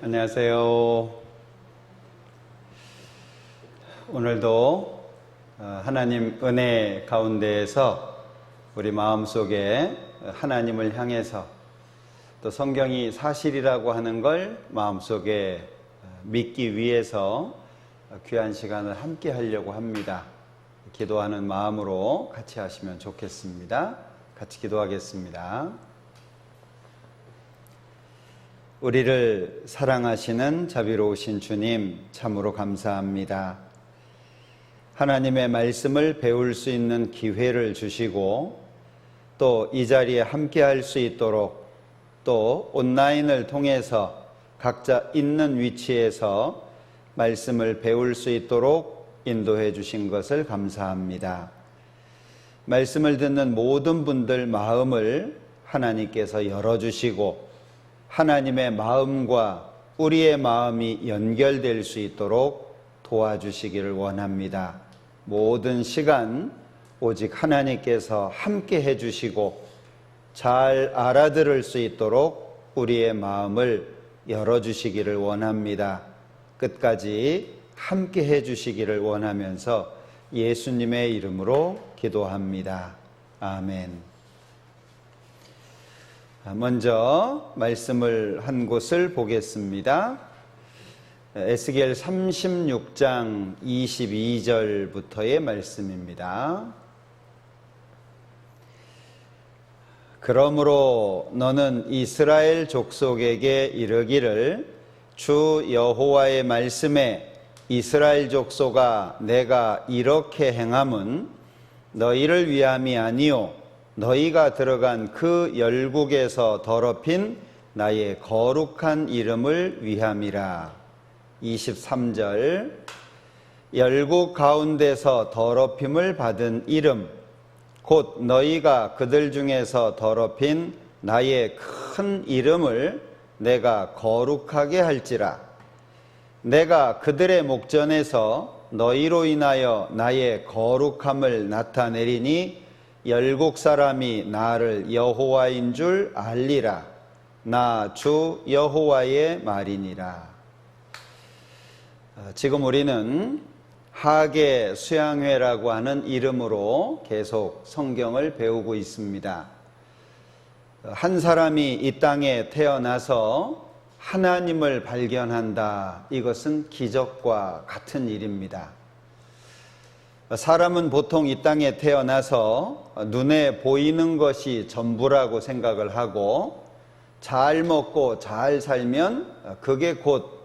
안녕하세요. 오늘도 하나님 은혜 가운데에서 우리 마음속에 하나님을 향해서 또 성경이 사실이라고 하는 걸 마음속에 믿기 위해서 귀한 시간을 함께 하려고 합니다. 기도하는 마음으로 같이 하시면 좋겠습니다. 같이 기도하겠습니다. 우리를 사랑하시는 자비로우신 주님, 참으로 감사합니다. 하나님의 말씀을 배울 수 있는 기회를 주시고 또 이 자리에 함께 할 수 있도록 또 온라인을 통해서 각자 있는 위치에서 말씀을 배울 수 있도록 인도해 주신 것을 감사합니다. 말씀을 듣는 모든 분들 마음을 하나님께서 열어주시고 하나님의 마음과 우리의 마음이 연결될 수 있도록 도와주시기를 원합니다. 모든 시간 오직 하나님께서 함께 해주시고 잘 알아들을 수 있도록 우리의 마음을 열어주시기를 원합니다. 끝까지 함께 해주시기를 원하면서 예수님의 이름으로 기도합니다. 아멘. 먼저 말씀을 한 곳을 보겠습니다. 에스겔 36장 22절부터의 말씀입니다. 그러므로 너는 이스라엘 족속에게 이르기를 주 여호와의 말씀에 이스라엘 족속아 내가 이렇게 행함은 너희를 위함이 아니요 너희가 들어간 그 열국에서 더럽힌 나의 거룩한 이름을 위함이라. 23절 열국 가운데서 더럽힘을 받은 이름 곧 너희가 그들 중에서 더럽힌 나의 큰 이름을 내가 거룩하게 할지라. 내가 그들의 목전에서 너희로 인하여 나의 거룩함을 나타내리니 열국 사람이 나를 여호와인 줄 알리라. 나 주 여호와의 말이니라. 지금 우리는 하계 수양회라고 하는 이름으로 계속 성경을 배우고 있습니다. 한 사람이 이 땅에 태어나서 하나님을 발견한다. 이것은 기적과 같은 일입니다. 사람은 보통 이 땅에 태어나서 눈에 보이는 것이 전부라고 생각을 하고 잘 먹고 잘 살면 그게 곧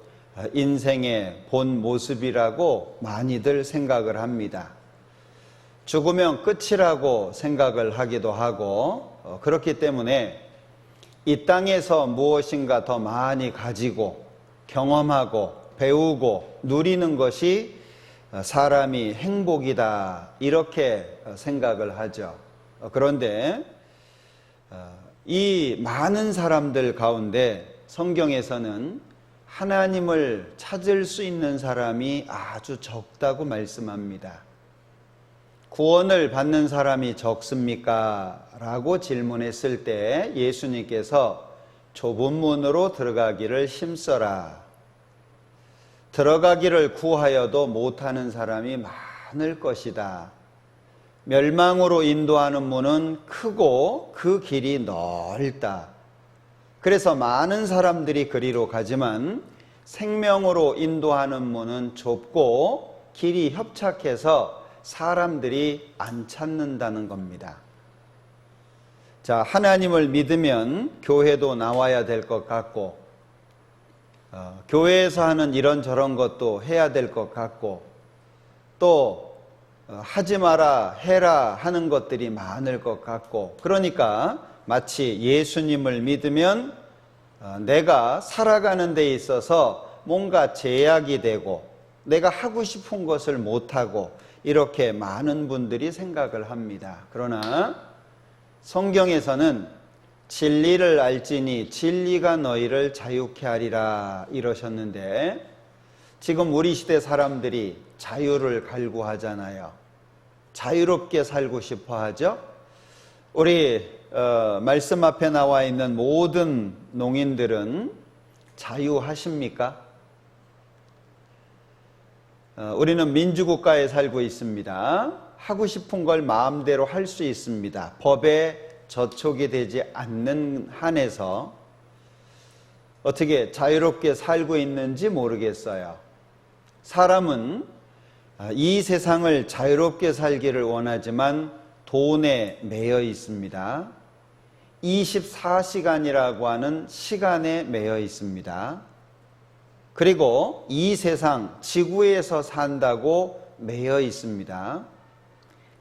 인생의 본 모습이라고 많이들 생각을 합니다. 죽으면 끝이라고 생각을 하기도 하고 그렇기 때문에 이 땅에서 무엇인가 더 많이 가지고 경험하고 배우고 누리는 것이 사람이 행복이다 이렇게 생각을 하죠. 그런데 이 많은 사람들 가운데 성경에서는 하나님을 찾을 수 있는 사람이 아주 적다고 말씀합니다. 구원을 받는 사람이 적습니까? 라고 질문했을 때 예수님께서 좁은 문으로 들어가기를 힘써라. 들어가기를 구하여도 못하는 사람이 많을 것이다. 멸망으로 인도하는 문은 크고 그 길이 넓다. 그래서 많은 사람들이 그리로 가지만 생명으로 인도하는 문은 좁고 길이 협착해서 사람들이 안 찾는다는 겁니다. 자, 하나님을 믿으면 교회도 나와야 될 것 같고 교회에서 하는 이런저런 것도 해야 될 것 같고 또 하지 마라 해라 하는 것들이 많을 것 같고 그러니까 마치 예수님을 믿으면 내가 살아가는 데 있어서 뭔가 제약이 되고 내가 하고 싶은 것을 못하고 이렇게 많은 분들이 생각을 합니다. 그러나 성경에서는 진리를 알지니 진리가 너희를 자유케 하리라 이러셨는데 지금 우리 시대 사람들이 자유를 갈구하잖아요. 자유롭게 살고 싶어 하죠. 우리 말씀 앞에 나와 있는 모든 농인들은 자유하십니까? 우리는 민주국가에 살고 있습니다. 하고 싶은 걸 마음대로 할 수 있습니다. 법에 저촉이 되지 않는 한에서 어떻게 자유롭게 살고 있는지 모르겠어요. 사람은 이 세상을 자유롭게 살기를 원하지만 돈에 매여 있습니다. 24시간이라고 하는 시간에 매여 있습니다. 그리고 이 세상 지구에서 산다고 매여 있습니다.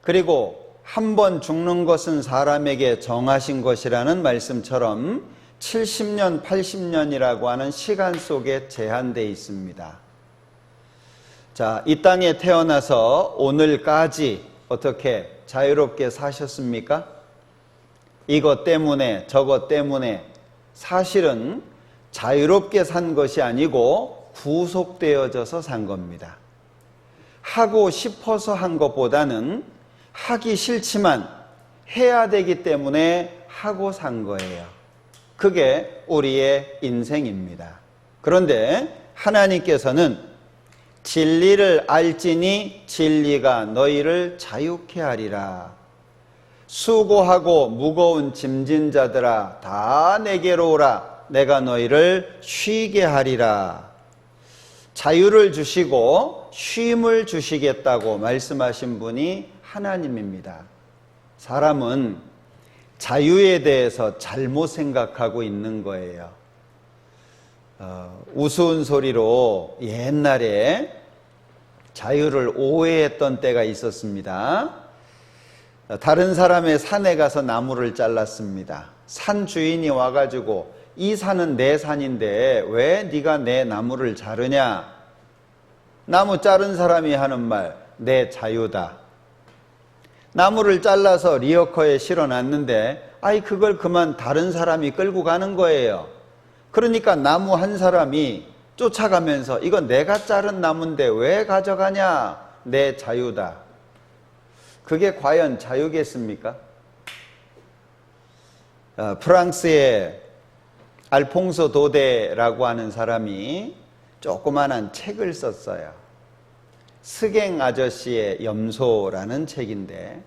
그리고 한 번 죽는 것은 사람에게 정하신 것이라는 말씀처럼 70년, 80년이라고 하는 시간 속에 제한되어 있습니다. 자, 이 땅에 태어나서 오늘까지 어떻게 자유롭게 사셨습니까? 이것 때문에 저것 때문에 사실은 자유롭게 산 것이 아니고 구속되어져서 산 겁니다. 하고 싶어서 한 것보다는 하기 싫지만 해야 되기 때문에 하고 산 거예요. 그게 우리의 인생입니다. 그런데 하나님께서는 진리를 알지니 진리가 너희를 자유케 하리라. 수고하고 무거운 짐진 자들아 다 내게로 오라. 내가 너희를 쉬게 하리라. 자유를 주시고 쉼을 주시겠다고 말씀하신 분이 하나님입니다. 사람은 자유에 대해서 잘못 생각하고 있는 거예요. 우스운 소리로 옛날에 자유를 오해했던 때가 있었습니다. 다른 사람의 산에 가서 나무를 잘랐습니다. 산 주인이 와가지고 이 산은 내 산인데 왜 네가 내 나무를 자르냐? 나무 자른 사람이 하는 말, 내 자유다. 나무를 잘라서 리어커에 실어놨는데 그걸 그만 다른 사람이 끌고 가는 거예요. 그러니까 나무 한 사람이 쫓아가면서 이건 내가 자른 나무인데 왜 가져가냐? 내 자유다. 그게 과연 자유겠습니까? 프랑스의 알퐁소 도데라고 하는 사람이 조그만한 책을 썼어요. 스갱 아저씨의 염소라는 책인데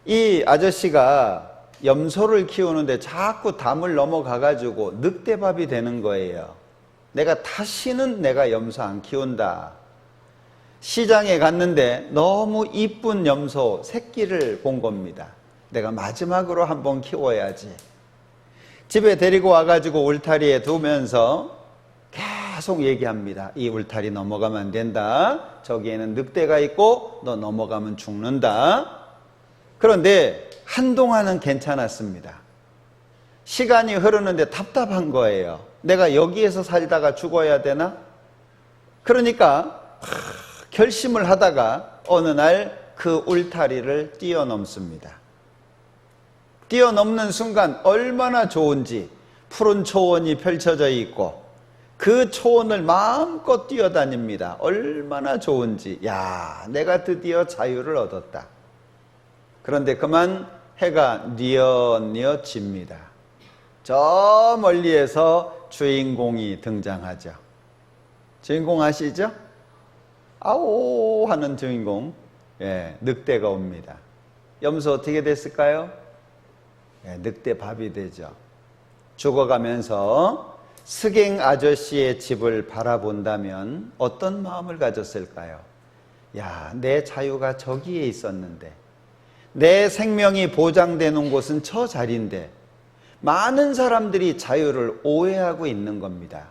이 아저씨가 염소를 키우는데 자꾸 담을 넘어가가지고 늑대밥이 되는 거예요. 내가 다시는 내가 염소 안 키운다. 시장에 갔는데 너무 이쁜 염소 새끼를 본 겁니다. 내가 마지막으로 한번 키워야지. 집에 데리고 와가지고 울타리에 두면서 계속 얘기합니다. 이 울타리 넘어가면 안 된다. 저기에는 늑대가 있고 너 넘어가면 죽는다. 그런데 한동안은 괜찮았습니다. 시간이 흐르는데 답답한 거예요. 내가 여기에서 살다가 죽어야 되나? 그러니까 결심을 하다가 어느 날 그 울타리를 뛰어넘습니다. 뛰어넘는 순간 얼마나 좋은지 푸른 초원이 펼쳐져 있고 그 초원을 마음껏 뛰어다닙니다. 얼마나 좋은지. 야, 내가 드디어 자유를 얻었다. 그런데 그만 해가 뉘엿뉘엿 집니다. 저 멀리에서 주인공이 등장하죠. 주인공 아시죠? 아오 하는 주인공. 늑대가 옵니다. 염소 어떻게 됐을까요? 늑대 밥이 되죠. 죽어가면서 스갱 아저씨의 집을 바라본다면 어떤 마음을 가졌을까요? 야, 내 자유가 저기에 있었는데, 내 생명이 보장되는 곳은 저 자리인데, 많은 사람들이 자유를 오해하고 있는 겁니다.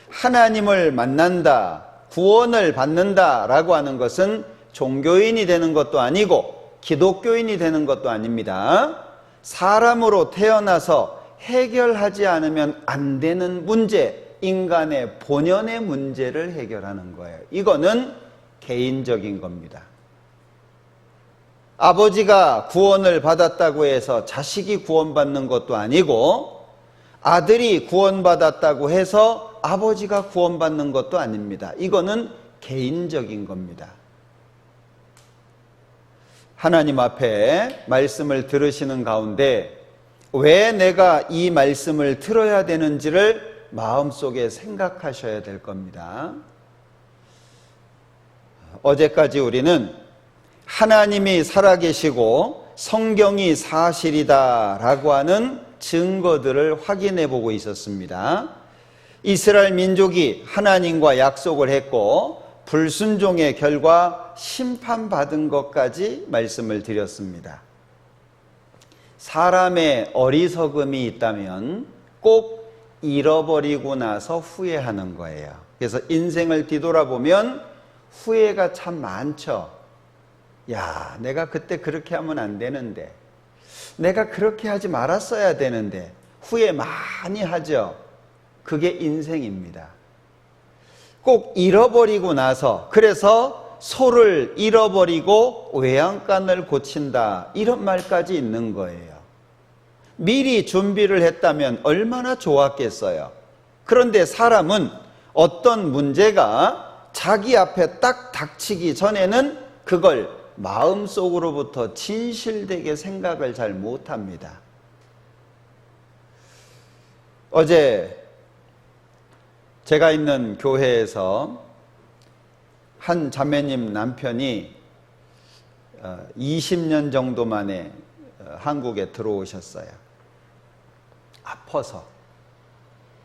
하나님을 만난다, 구원을 받는다 라고 하는 것은 종교인이 되는 것도 아니고 기독교인이 되는 것도 아닙니다. 사람으로 태어나서 해결하지 않으면 안 되는 문제, 인간의 본연의 문제를 해결하는 거예요. 이거는 개인적인 겁니다. 아버지가 구원을 받았다고 해서 자식이 구원받는 것도 아니고 아들이 구원받았다고 해서 아버지가 구원받는 것도 아닙니다. 이거는 개인적인 겁니다. 하나님 앞에 말씀을 들으시는 가운데 왜 내가 이 말씀을 들어야 되는지를 마음속에 생각하셔야 될 겁니다. 어제까지 우리는 하나님이 살아계시고 성경이 사실이다라고 하는 증거들을 확인해 보고 있었습니다. 이스라엘 민족이 하나님과 약속을 했고 불순종의 결과 심판받은 것까지 말씀을 드렸습니다. 사람의 어리석음이 있다면 꼭 잃어버리고 나서 후회하는 거예요. 그래서 인생을 뒤돌아보면 후회가 참 많죠. 야, 내가 그때 그렇게 하면 안 되는데, 내가 그렇게 하지 말았어야 되는데, 후회 많이 하죠. 그게 인생입니다. 꼭 잃어버리고 나서, 그래서 소를 잃어버리고 외양간을 고친다, 이런 말까지 있는 거예요. 미리 준비를 했다면 얼마나 좋았겠어요. 그런데 사람은 어떤 문제가 자기 앞에 딱 닥치기 전에는 그걸 마음속으로부터 진실되게 생각을 잘 못합니다. 어제 제가 있는 교회에서 한 자매님 남편이 20년 정도 만에 한국에 들어오셨어요. 아파서.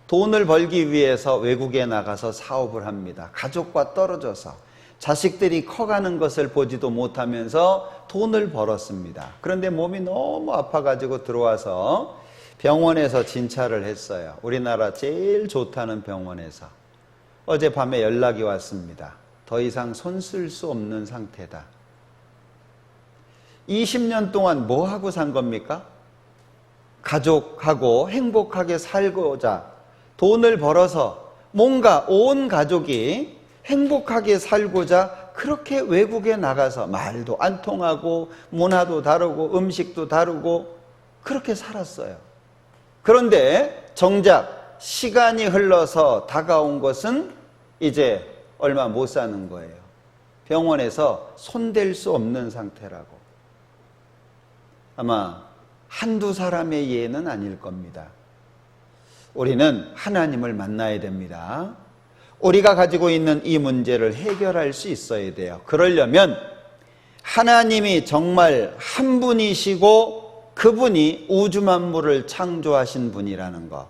돈을 벌기 위해서 외국에 나가서 사업을 합니다. 가족과 떨어져서. 자식들이 커가는 것을 보지도 못하면서 돈을 벌었습니다. 그런데 몸이 너무 아파가지고 들어와서 병원에서 진찰을 했어요. 우리나라 제일 좋다는 병원에서. 어젯밤에 연락이 왔습니다. 더 이상 손 쓸 수 없는 상태다. 20년 동안 뭐 하고 산 겁니까? 가족하고 행복하게 살고자 돈을 벌어서 뭔가 온 가족이 행복하게 살고자 그렇게 외국에 나가서 말도 안 통하고 문화도 다르고 음식도 다르고 그렇게 살았어요. 그런데 정작 시간이 흘러서 다가온 것은 이제 얼마 못 사는 거예요. 병원에서 손댈 수 없는 상태라고. 아마 한두 사람의 예는 아닐 겁니다. 우리는 하나님을 만나야 됩니다. 우리가 가지고 있는 이 문제를 해결할 수 있어야 돼요. 그러려면 하나님이 정말 한 분이시고 그분이 우주 만물을 창조하신 분이라는 것,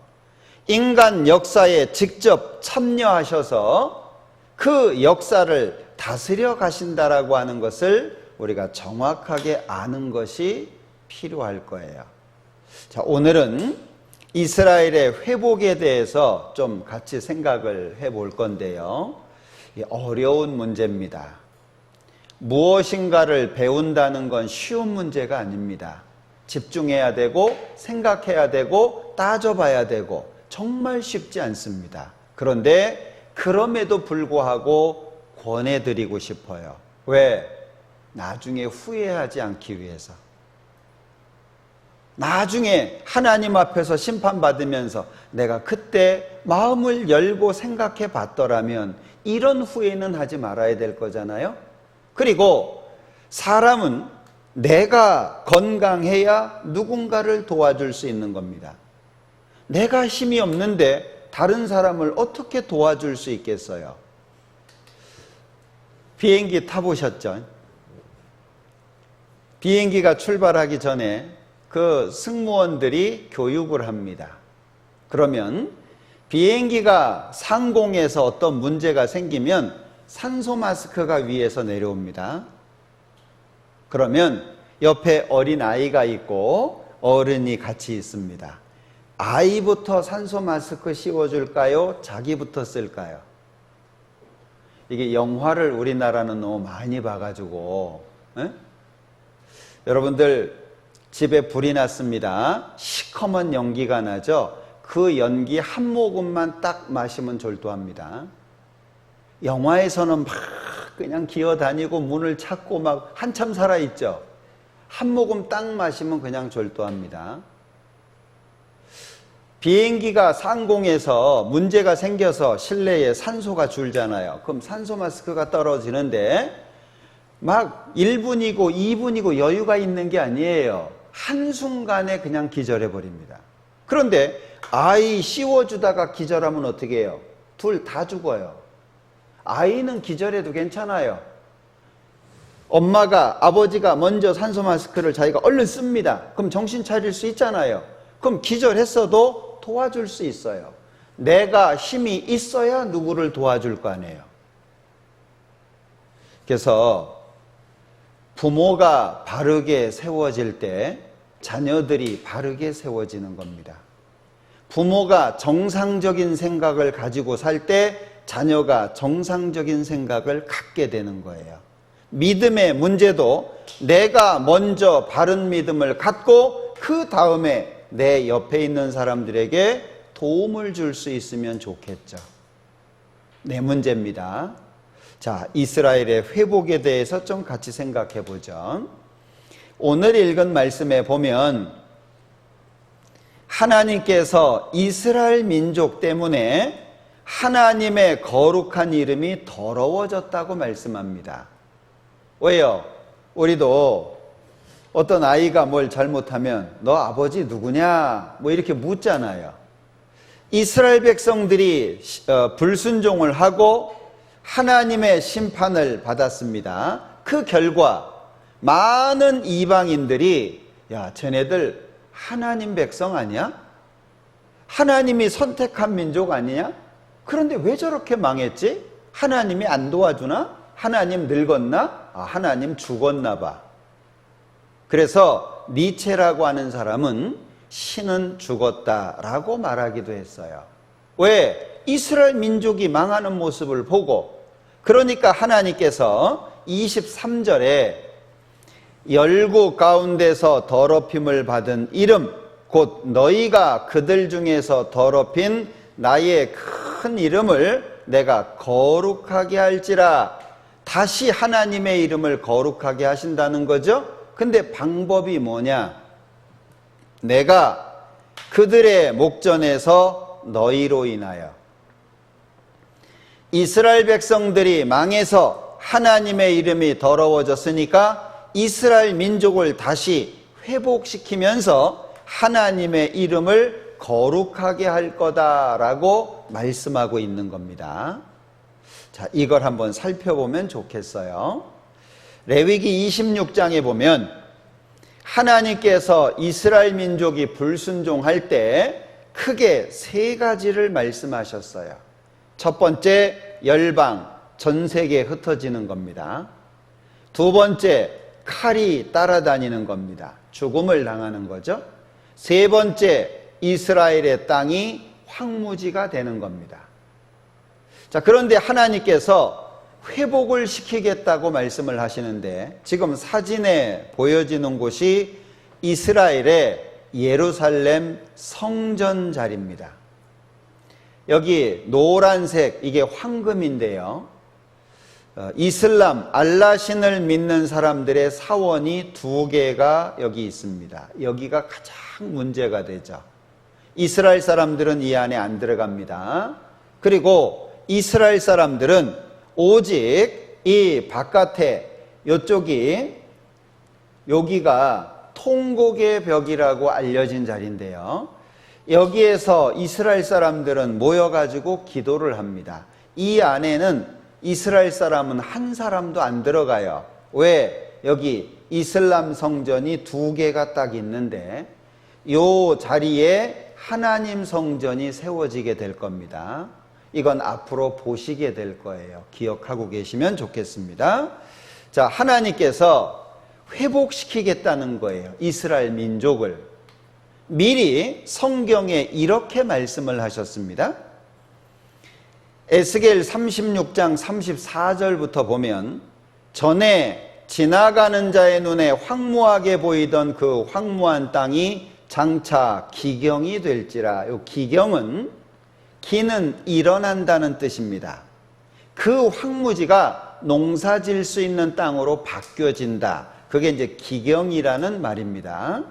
인간 역사에 직접 참여하셔서 그 역사를 다스려 가신다라고 하는 것을 우리가 정확하게 아는 것이 필요할 거예요. 자, 오늘은 이스라엘의 회복에 대해서 좀 같이 생각을 해볼 건데요. 어려운 문제입니다. 무엇인가를 배운다는 건 쉬운 문제가 아닙니다. 집중해야 되고 생각해야 되고 따져봐야 되고 정말 쉽지 않습니다. 그런데 그럼에도 불구하고 권해드리고 싶어요. 왜? 나중에 후회하지 않기 위해서. 나중에 하나님 앞에서 심판받으면서 내가 그때 마음을 열고 생각해 봤더라면 이런 후회는 하지 말아야 될 거잖아요. 그리고 사람은 내가 건강해야 누군가를 도와줄 수 있는 겁니다. 내가 힘이 없는데 다른 사람을 어떻게 도와줄 수 있겠어요? 비행기 타보셨죠? 비행기가 출발하기 전에 그 승무원들이 교육을 합니다. 그러면 비행기가 상공에서 어떤 문제가 생기면 산소 마스크가 위에서 내려옵니다. 그러면 옆에 어린 아이가 있고 어른이 같이 있습니다. 아이부터 산소 마스크 씌워줄까요? 자기부터 쓸까요? 이게 영화를 우리나라는 너무 많이 봐가지고 여러분들 집에 불이 났습니다. 시커먼 연기가 나죠. 그 연기 한 모금만 딱 마시면 졸도합니다. 영화에서는 막 그냥 기어다니고 문을 찾고 막 한참 살아있죠. 한 모금 딱 마시면 그냥 졸도합니다. 비행기가 상공에서 문제가 생겨서 실내에 산소가 줄잖아요. 그럼 산소 마스크가 떨어지는데 막 1분이고 2분이고 여유가 있는 게 아니에요. 한순간에 그냥 기절해 버립니다. 그런데 아이 씌워주다가 기절하면 어떻게 해요? 둘 다 죽어요. 아이는 기절해도 괜찮아요. 엄마가, 아버지가 먼저 산소 마스크를 자기가 얼른 씁니다. 그럼 정신 차릴 수 있잖아요. 그럼 기절했어도 도와줄 수 있어요. 내가 힘이 있어야 누구를 도와줄 거 아니에요. 그래서 부모가 바르게 세워질 때 자녀들이 바르게 세워지는 겁니다. 부모가 정상적인 생각을 가지고 살 때 자녀가 정상적인 생각을 갖게 되는 거예요. 믿음의 문제도 내가 먼저 바른 믿음을 갖고 그 다음에 내 옆에 있는 사람들에게 도움을 줄 수 있으면 좋겠죠. 네 문제입니다. 자, 이스라엘의 회복에 대해서 좀 같이 생각해 보죠. 오늘 읽은 말씀에 보면 하나님께서 이스라엘 민족 때문에 하나님의 거룩한 이름이 더러워졌다고 말씀합니다. 왜요? 우리도 어떤 아이가 뭘 잘못하면 너 아버지 누구냐? 뭐 이렇게 묻잖아요. 이스라엘 백성들이 불순종을 하고 하나님의 심판을 받았습니다. 그 결과 많은 이방인들이 야, 쟤네들 하나님 백성 아니야? 하나님이 선택한 민족 아니냐? 그런데 왜 저렇게 망했지? 하나님이 안 도와주나? 하나님 늙었나? 아, 하나님 죽었나 봐. 그래서 니체라고 하는 사람은 신은 죽었다라고 말하기도 했어요. 왜? 이스라엘 민족이 망하는 모습을 보고, 그러니까 하나님께서 23절에 열국 가운데서 더럽힘을 받은 이름 곧 너희가 그들 중에서 더럽힌 나의 큰 이름을 내가 거룩하게 할지라. 다시 하나님의 이름을 거룩하게 하신다는 거죠. 근데 방법이 뭐냐? 내가 그들의 목전에서 너희로 인하여, 이스라엘 백성들이 망해서 하나님의 이름이 더러워졌으니까 이스라엘 민족을 다시 회복시키면서 하나님의 이름을 거룩하게 할 거다라고 말씀하고 있는 겁니다. 자, 이걸 한번 살펴보면 좋겠어요. 레위기 26장에 보면 하나님께서 이스라엘 민족이 불순종할 때 크게 세 가지를 말씀하셨어요. 첫 번째, 열방, 전 세계에 흩어지는 겁니다. 두 번째, 칼이 따라다니는 겁니다. 죽음을 당하는 거죠. 세 번째, 이스라엘의 땅이 황무지가 되는 겁니다. 자, 그런데 하나님께서 회복을 시키겠다고 말씀을 하시는데 지금 사진에 보여지는 곳이 이스라엘의 예루살렘 성전 자리입니다. 여기 노란색, 이게 황금인데요. 이슬람, 알라신을 믿는 사람들의 사원이 두 개가 여기 있습니다. 여기가 가장 문제가 되죠. 이스라엘 사람들은 이 안에 안 들어갑니다. 그리고 이스라엘 사람들은 오직 이 바깥에 이쪽이, 여기가 통곡의 벽이라고 알려진 자리인데요. 여기에서 이스라엘 사람들은 모여가지고 기도를 합니다. 이 안에는 이스라엘 사람은 한 사람도 안 들어가요. 왜? 여기 이슬람 성전이 두 개가 딱 있는데 이 자리에 하나님 성전이 세워지게 될 겁니다. 이건 앞으로 보시게 될 거예요. 기억하고 계시면 좋겠습니다. 자, 하나님께서 회복시키겠다는 거예요. 이스라엘 민족을. 미리 성경에 이렇게 말씀을 하셨습니다. 에스겔 36장 34절부터 보면 전에 지나가는 자의 눈에 황무하게 보이던 그 황무한 땅이 장차 기경이 될지라. 이 기경은, 기는 일어난다는 뜻입니다. 그 황무지가 농사 지을 수 있는 땅으로 바뀌어진다. 그게 이제 기경이라는 말입니다.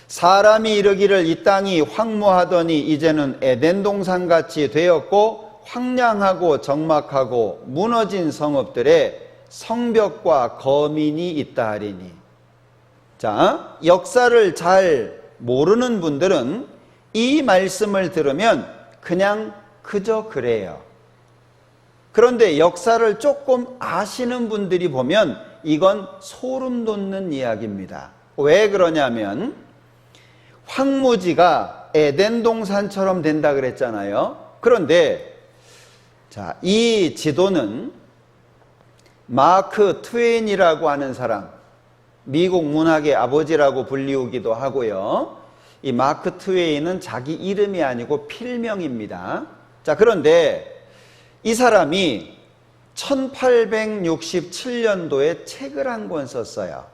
사람이 이르기를 이 땅이 황무하더니 이제는 에덴 동산같이 되었고 황량하고 적막하고 무너진 성읍들에 성벽과 거민이 있다 하리니. 자, 역사를 잘 모르는 분들은 이 말씀을 들으면 그냥 그저 그래요. 그런데 역사를 조금 아시는 분들이 보면 이건 소름 돋는 이야기입니다. 왜 그러냐면 황무지가 에덴 동산처럼 된다 그랬잖아요. 그런데 자, 이 지도는 마크 트웨인이라고 하는 사람, 미국 문학의 아버지라고 불리우기도 하고요. 이 마크 트웨인은 자기 이름이 아니고 필명입니다. 자, 그런데 이 사람이 1867년도에 책을 한 권 썼어요.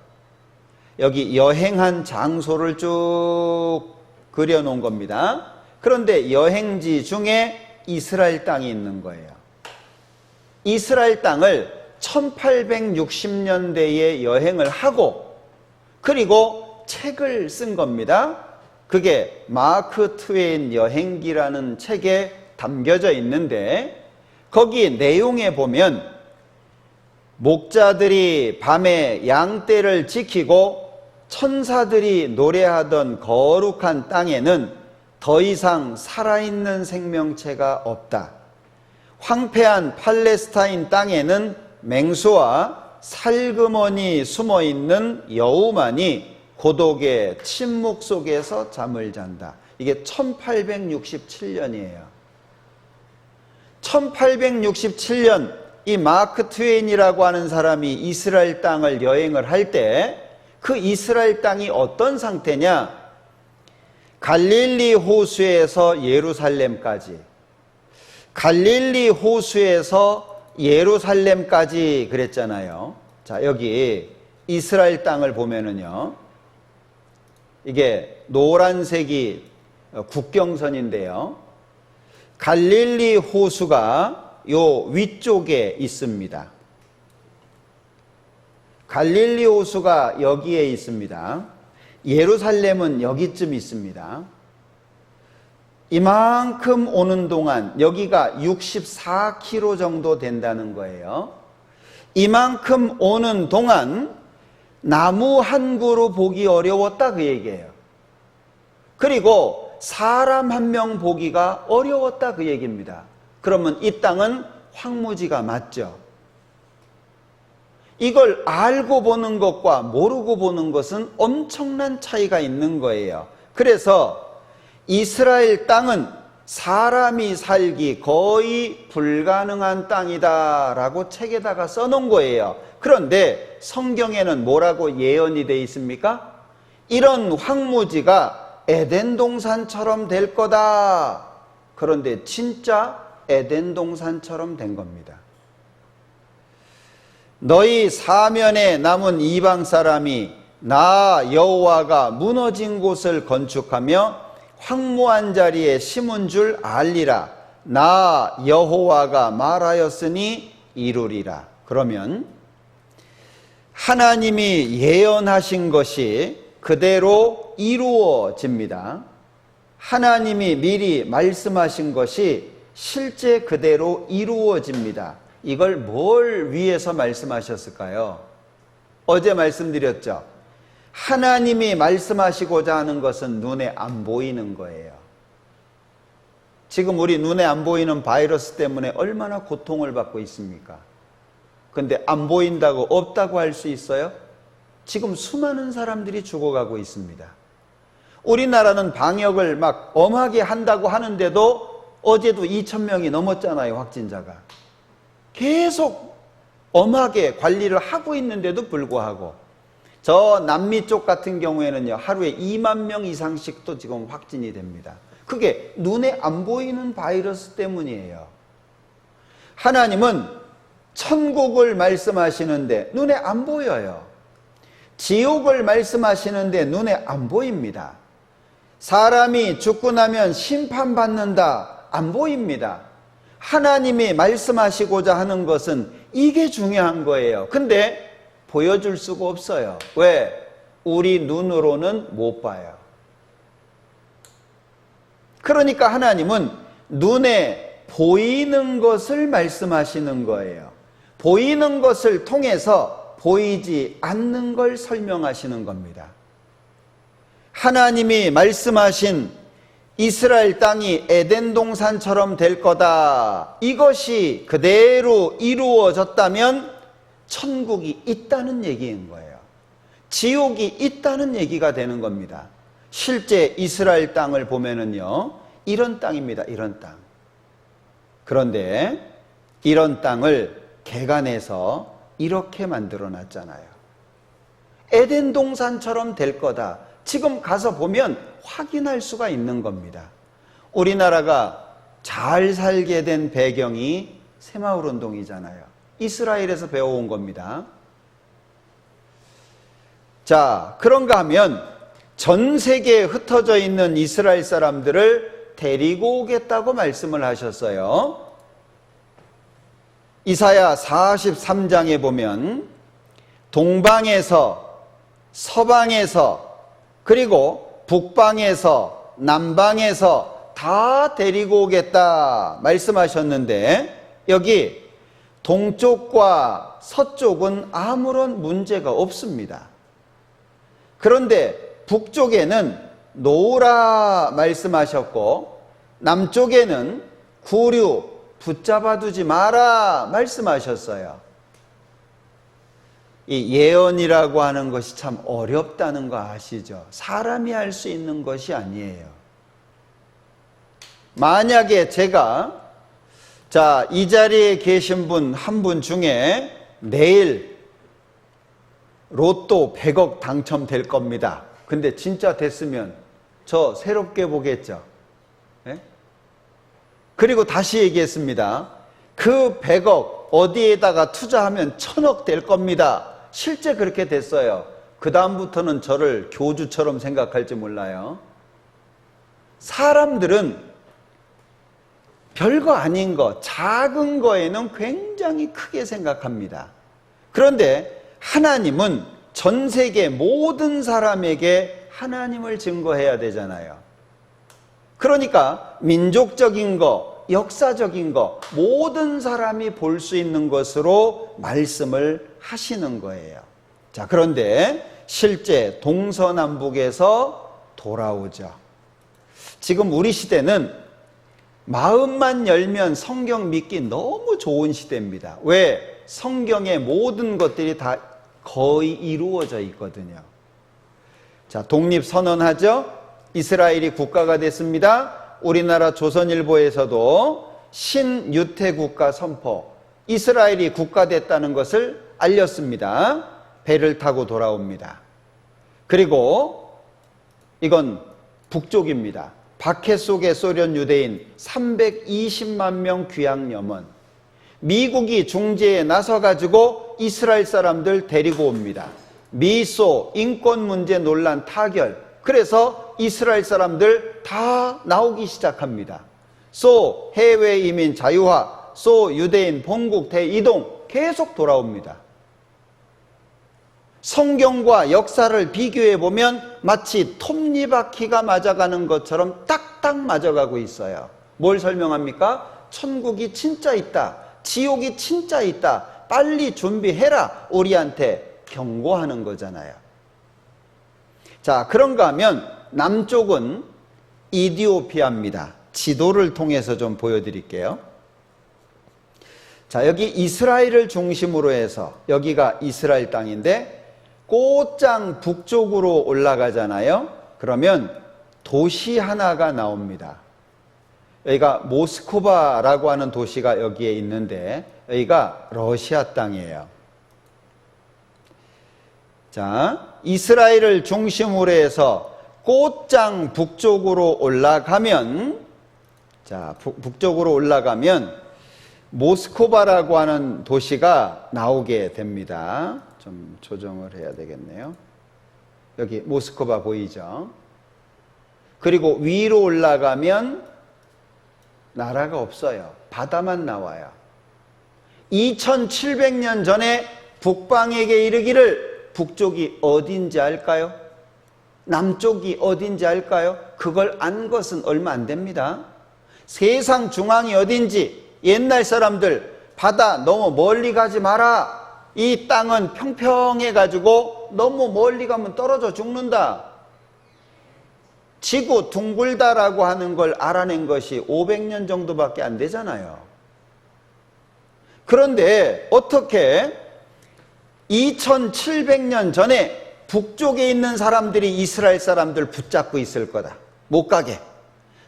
여기 여행한 장소를 쭉 그려놓은 겁니다. 그런데 여행지 중에 이스라엘 땅이 있는 거예요. 이스라엘 땅을 1860년대에 여행을 하고 그리고 책을 쓴 겁니다. 그게 마크 트웨인 여행기라는 책에 담겨져 있는데 거기 내용에 보면 목자들이 밤에 양떼를 지키고 천사들이 노래하던 거룩한 땅에는 더 이상 살아있는 생명체가 없다. 황폐한 팔레스타인 땅에는 맹수와 살그머니 숨어있는 여우만이 고독의 침묵 속에서 잠을 잔다. 이게 1867년이에요. 1867년 이 마크 트웨인이라고 하는 사람이 이스라엘 땅을 여행을 할 때 그 이스라엘 땅이 어떤 상태냐? 갈릴리 호수에서 예루살렘까지, 갈릴리 호수에서 예루살렘까지 그랬잖아요. 자, 여기 이스라엘 땅을 보면은요, 이게 노란색이 국경선인데요, 갈릴리 호수가 요 위쪽에 있습니다. 갈릴리 호수가 여기에 있습니다. 예루살렘은 여기쯤 있습니다. 이만큼 오는 동안 여기가 64km 정도 된다는 거예요. 이만큼 오는 동안 나무 한 그루 보기 어려웠다 그 얘기예요. 그리고 사람 한 명 보기가 어려웠다 그 얘기입니다. 그러면 이 땅은 황무지가 맞죠. 이걸 알고 보는 것과 모르고 보는 것은 엄청난 차이가 있는 거예요. 그래서 이스라엘 땅은 사람이 살기 거의 불가능한 땅이다라고 책에다가 써놓은 거예요. 그런데 성경에는 뭐라고 예언이 되어 있습니까? 이런 황무지가 에덴 동산처럼 될 거다. 그런데 진짜 에덴 동산처럼 된 겁니다. 너희 사면에 남은 이방 사람이 나 여호와가 무너진 곳을 건축하며 황무한 자리에 심은 줄 알리라. 나 여호와가 말하였으니 이루리라. 그러면 하나님이 예언하신 것이 그대로 이루어집니다. 하나님이 미리 말씀하신 것이 실제 그대로 이루어집니다. 이걸 뭘 위해서 말씀하셨을까요? 어제 말씀드렸죠. 하나님이 말씀하시고자 하는 것은 눈에 안 보이는 거예요. 지금 우리 눈에 안 보이는 바이러스 때문에 얼마나 고통을 받고 있습니까? 근데 안 보인다고 없다고 할 수 있어요? 지금 수많은 사람들이 죽어가고 있습니다. 우리나라는 방역을 막 엄하게 한다고 하는데도 어제도 2,000명이 넘었잖아요, 확진자가. 계속 엄하게 관리를 하고 있는데도 불구하고 저 남미 쪽 같은 경우에는요, 하루에 2만 명 이상씩도 지금 확진이 됩니다. 그게 눈에 안 보이는 바이러스 때문이에요. 하나님은 천국을 말씀하시는데 눈에 안 보여요. 지옥을 말씀하시는데 눈에 안 보입니다. 사람이 죽고 나면 심판받는다, 안 보입니다. 하나님이 말씀하시고자 하는 것은 이게 중요한 거예요. 근데 보여줄 수가 없어요. 왜? 우리 눈으로는 못 봐요. 그러니까 하나님은 눈에 보이는 것을 말씀하시는 거예요. 보이는 것을 통해서 보이지 않는 걸 설명하시는 겁니다. 하나님이 말씀하신 이스라엘 땅이 에덴 동산처럼 될 거다. 이것이 그대로 이루어졌다면 천국이 있다는 얘기인 거예요. 지옥이 있다는 얘기가 되는 겁니다. 실제 이스라엘 땅을 보면은요, 이런 땅입니다. 이런 땅. 그런데 이런 땅을 개간해서 이렇게 만들어 놨잖아요. 에덴 동산처럼 될 거다. 지금 가서 보면 확인할 수가 있는 겁니다. 우리나라가 잘 살게 된 배경이 새마을 운동이잖아요. 이스라엘에서 배워온 겁니다. 자, 그런가 하면 전 세계에 흩어져 있는 이스라엘 사람들을 데리고 오겠다고 말씀을 하셨어요. 이사야 43장에 보면 동방에서, 서방에서, 그리고 북방에서, 남방에서 다 데리고 오겠다 말씀하셨는데, 여기 동쪽과 서쪽은 아무런 문제가 없습니다. 그런데 북쪽에는 놓으라 말씀하셨고, 남쪽에는 구류 붙잡아두지 마라 말씀하셨어요. 이 예언이라고 하는 것이 참 어렵다는 거 아시죠? 사람이 할 수 있는 것이 아니에요. 만약에 제가 이 자리에 계신 분 한 분 중에 내일 로또 100억 당첨될 겁니다. 근데 진짜 됐으면 저 새롭게 보겠죠. 네? 그리고 다시 얘기했습니다. 그 100억 어디에다가 투자하면 1000억 될 겁니다. 실제 그렇게 됐어요. 그 다음부터는 저를 교주처럼 생각할지 몰라요. 사람들은 별거 아닌 거, 작은 거에는 굉장히 크게 생각합니다. 그런데 하나님은 전 세계 모든 사람에게 하나님을 증거해야 되잖아요. 그러니까 민족적인 거, 역사적인 거, 모든 사람이 볼 수 있는 것으로 말씀을 하시는 거예요. 자, 그런데 실제 동서남북에서 돌아오죠. 지금 우리 시대는 마음만 열면 성경 믿기 너무 좋은 시대입니다. 왜? 성경의 모든 것들이 다 거의 이루어져 있거든요. 자, 독립선언하죠? 이스라엘이 국가가 됐습니다. 우리나라 조선일보에서도 신유태국가 선포, 이스라엘이 국가됐다는 것을 알렸습니다. 배를 타고 돌아옵니다. 그리고 이건 북쪽입니다. 박해 속의 소련 유대인 320만 명 귀양 염원. 미국이 중재에 나서가지고 이스라엘 사람들 데리고 옵니다. 미소 인권 문제 논란 타결. 그래서 이스라엘 사람들 다 나오기 시작합니다. 소 해외 이민 자유화, 소 유대인 본국 대이동 계속 돌아옵니다. 성경과 역사를 비교해 보면 마치 톱니바퀴가 맞아가는 것처럼 딱딱 맞아가고 있어요. 뭘 설명합니까? 천국이 진짜 있다. 지옥이 진짜 있다. 빨리 준비해라. 우리한테 경고하는 거잖아요. 자, 그런가 하면 남쪽은 이디오피아입니다. 지도를 통해서 좀 보여드릴게요. 자, 여기 이스라엘을 중심으로 해서 여기가 이스라엘 땅인데 곧장 북쪽으로 올라가잖아요. 그러면 도시 하나가 나옵니다. 여기가 모스크바라고 하는 도시가 여기에 있는데 여기가 러시아 땅이에요. 자, 이스라엘을 중심으로 해서 곧장 북쪽으로 올라가면, 자, 북쪽으로 올라가면 모스크바라고 하는 도시가 나오게 됩니다. 좀 조정을 해야 되겠네요. 여기 모스크바 보이죠? 그리고 위로 올라가면 나라가 없어요. 바다만 나와요. 2700년 전에 북방에게 이르기를 북쪽이 어딘지 알까요? 남쪽이 어딘지 알까요? 그걸 안 것은 얼마 안 됩니다. 세상 중앙이 어딘지 옛날 사람들 바다 너무 멀리 가지 마라. 이 땅은 평평해 가지고 너무 멀리 가면 떨어져 죽는다. 지구 둥글다라고 하는 걸 알아낸 것이 500년 정도밖에 안 되잖아요. 그런데 어떻게 2700년 전에 북쪽에 있는 사람들이 이스라엘 사람들 붙잡고 있을 거다, 못 가게.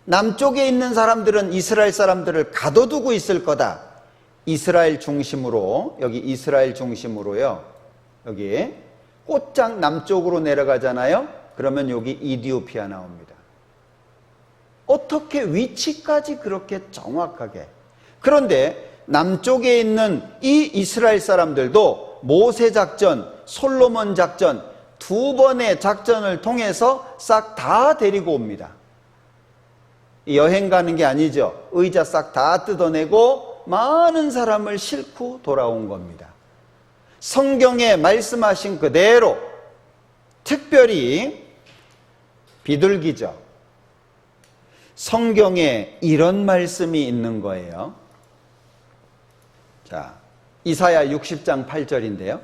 남쪽에 있는 사람들은 이스라엘 사람들을 가둬두고 있을 거다. 이스라엘 중심으로, 여기 이스라엘 중심으로요, 여기 곧장 남쪽으로 내려가잖아요. 그러면 여기 이디오피아 나옵니다. 어떻게 위치까지 그렇게 정확하게. 그런데 남쪽에 있는 이 이스라엘 사람들도 모세 작전, 솔로몬 작전, 두 번의 작전을 통해서 싹 다 데리고 옵니다. 여행 가는 게 아니죠. 의자 싹 다 뜯어내고 많은 사람을 싣고 돌아온 겁니다. 성경에 말씀하신 그대로, 특별히 비둘기죠. 성경에 이런 말씀이 있는 거예요. 자, 이사야 60장 8절인데요.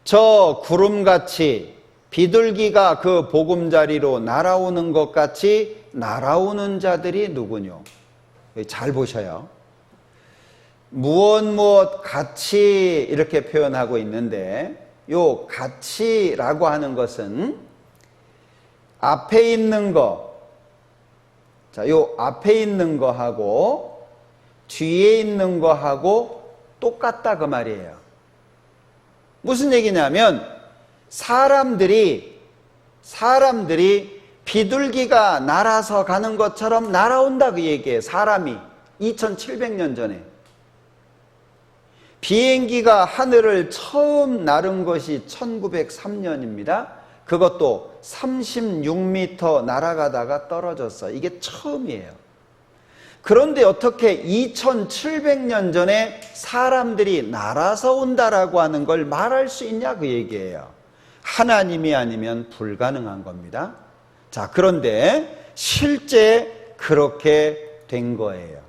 저 구름같이 비둘기가 그 보금자리로 날아오는 것 같이 날아오는 자들이 누구뇨? 잘 보셔요. 무엇 같이 이렇게 표현하고 있는데, 요 같이라고 하는 것은 앞에 있는 거, 자, 요 앞에 있는 거하고 뒤에 있는 거하고 똑같다 그 말이에요. 무슨 얘기냐면 사람들이 비둘기가 날아서 가는 것처럼 날아온다 그 얘기예요. 사람이 2700년 전에 비행기가 하늘을 처음 나른 것이 1903년입니다. 그것도 36m 날아가다가 떨어졌어요. 이게 처음이에요. 그런데 어떻게 2700년 전에 사람들이 날아서 온다라고 하는 걸 말할 수 있냐 그 얘기예요. 하나님이 아니면 불가능한 겁니다. 자, 그런데 실제 그렇게 된 거예요.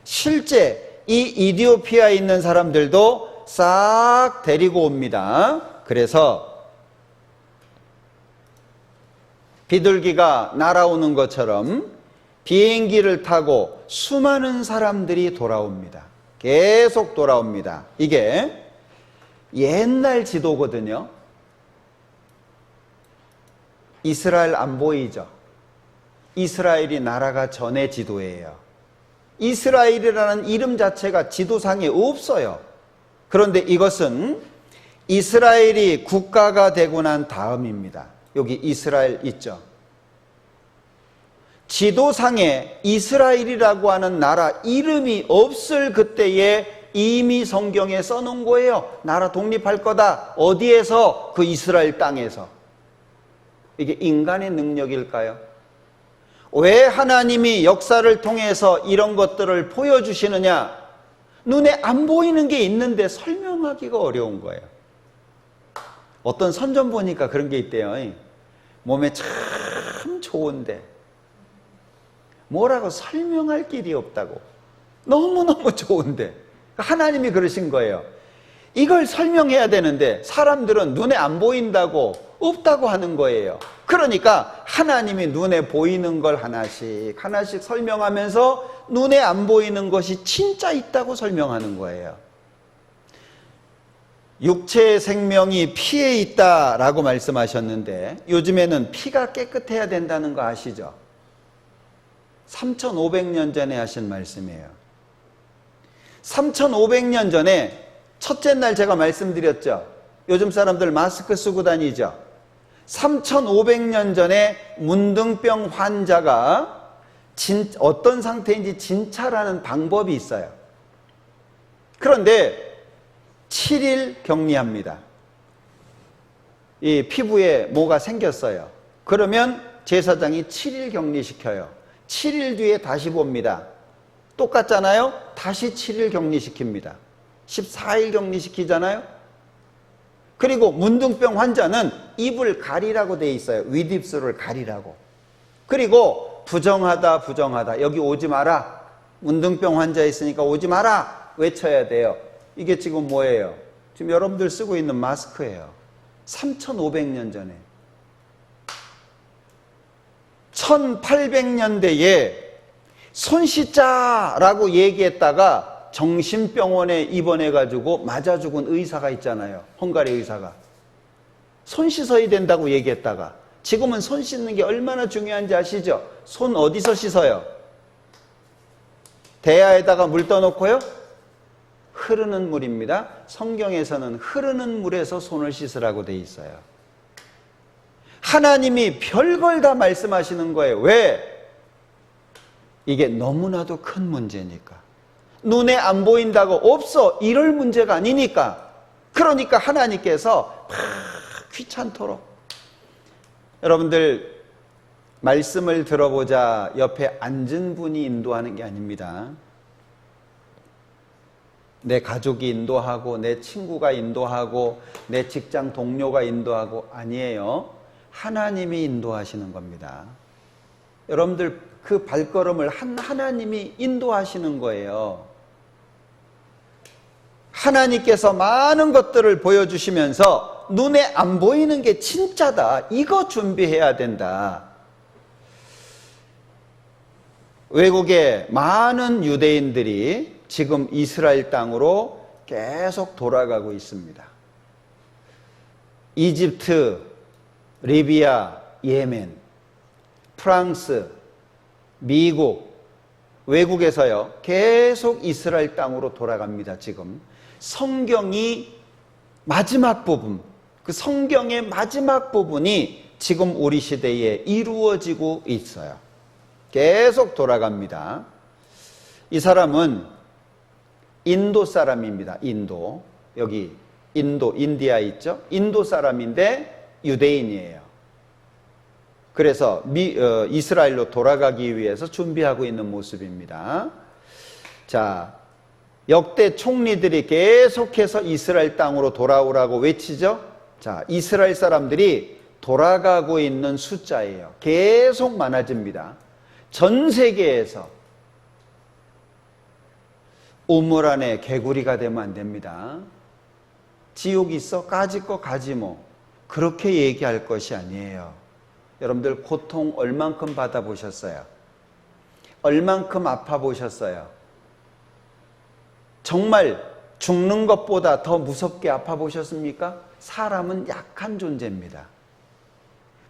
실제 이 이디오피아에 있는 사람들도 싹 데리고 옵니다. 그래서 비둘기가 날아오는 것처럼 비행기를 타고 수많은 사람들이 돌아옵니다. 계속 돌아옵니다. 이게 옛날 지도거든요. 이스라엘 안 보이죠? 이스라엘이 나라가 전의 지도예요. 이스라엘이라는 이름 자체가 지도상에 없어요. 그런데 이것은 이스라엘이 국가가 되고 난 다음입니다. 여기 이스라엘 있죠? 지도상에 이스라엘이라고 하는 나라 이름이 없을 그때에 이미 성경에 써놓은 거예요. 나라 독립할 거다. 어디에서? 그 이스라엘 땅에서. 이게 인간의 능력일까요? 왜 하나님이 역사를 통해서 이런 것들을 보여주시느냐? 눈에 안 보이는 게 있는데 설명하기가 어려운 거예요. 어떤 선전 보니까 그런 게 있대요. 몸에 참 좋은데 뭐라고 설명할 길이 없다고. 너무너무 좋은데. 하나님이 그러신 거예요. 이걸 설명해야 되는데 사람들은 눈에 안 보인다고 없다고 하는 거예요. 그러니까 하나님이 눈에 보이는 걸 하나씩 설명하면서 눈에 안 보이는 것이 진짜 있다고 설명하는 거예요. 육체의 생명이 피에 있다라고 말씀하셨는데 요즘에는 피가 깨끗해야 된다는 거 아시죠? 3500년 전에 하신 말씀이에요. 3500년 전에 첫째 날 제가 말씀드렸죠. 요즘 사람들 마스크 쓰고 다니죠. 3500년 전에 문둥병 환자가 어떤 상태인지 진찰하는 방법이 있어요. 그런데 7일 격리합니다. 이 피부에 뭐가 생겼어요. 그러면 제사장이 7일 격리시켜요. 7일 뒤에 다시 봅니다. 똑같잖아요? 다시 7일 격리시킵니다. 14일 격리시키잖아요? 그리고 문둥병 환자는 입을 가리라고 돼 있어요. 윗입술을 가리라고. 그리고 부정하다 여기 오지 마라. 문둥병 환자 있으니까 오지 마라 외쳐야 돼요. 이게 지금 뭐예요? 지금 여러분들 쓰고 있는 마스크예요. 3500년 전에 1800년대에 손 씻자라고 얘기했다가 정신병원에 입원해가지고 맞아 죽은 의사가 있잖아요. 헝가리 의사가. 손 씻어야 된다고 얘기했다가 지금은 손 씻는 게 얼마나 중요한지 아시죠? 손 어디서 씻어요? 대야에다가 물 떠놓고요? 흐르는 물입니다. 성경에서는 흐르는 물에서 손을 씻으라고 돼 있어요. 하나님이 별걸 다 말씀하시는 거예요. 왜? 이게 너무나도 큰 문제니까. 눈에 안 보인다고 없어 이럴 문제가 아니니까. 그러니까 하나님께서 막 귀찮도록 여러분들 말씀을 들어보자 옆에 앉은 분이 인도하는 게 아닙니다. 내 가족이 인도하고 내 친구가 인도하고 내 직장 동료가 인도하고 아니에요. 하나님이 인도하시는 겁니다. 여러분들 그 발걸음을 하나님이 인도하시는 거예요. 하나님께서 많은 것들을 보여주시면서 눈에 안 보이는 게 진짜다. 이거 준비해야 된다. 외국의 많은 유대인들이 지금 이스라엘 땅으로 계속 돌아가고 있습니다. 이집트, 리비아, 예멘, 프랑스, 미국, 외국에서요 계속 이스라엘 땅으로 돌아갑니다. 지금 성경이 마지막 부분, 그 성경의 마지막 부분이 지금 우리 시대에 이루어지고 있어요. 계속 돌아갑니다. 이 사람은 인도 사람입니다. 인도. 여기 인도, 인디아 있죠? 인도 사람인데 유대인이에요. 그래서 이스라엘로 돌아가기 위해서 준비하고 있는 모습입니다. 자, 역대 총리들이 계속해서 이스라엘 땅으로 돌아오라고 외치죠? 자, 이스라엘 사람들이 돌아가고 있는 숫자예요. 계속 많아집니다. 전 세계에서 우물 안에 개구리가 되면 안 됩니다. 지옥 있어? 까짓 거 가지 뭐. 그렇게 얘기할 것이 아니에요. 여러분들 고통 얼만큼 받아보셨어요? 얼만큼 아파보셨어요? 정말 죽는 것보다 더 무섭게 아파보셨습니까? 사람은 약한 존재입니다.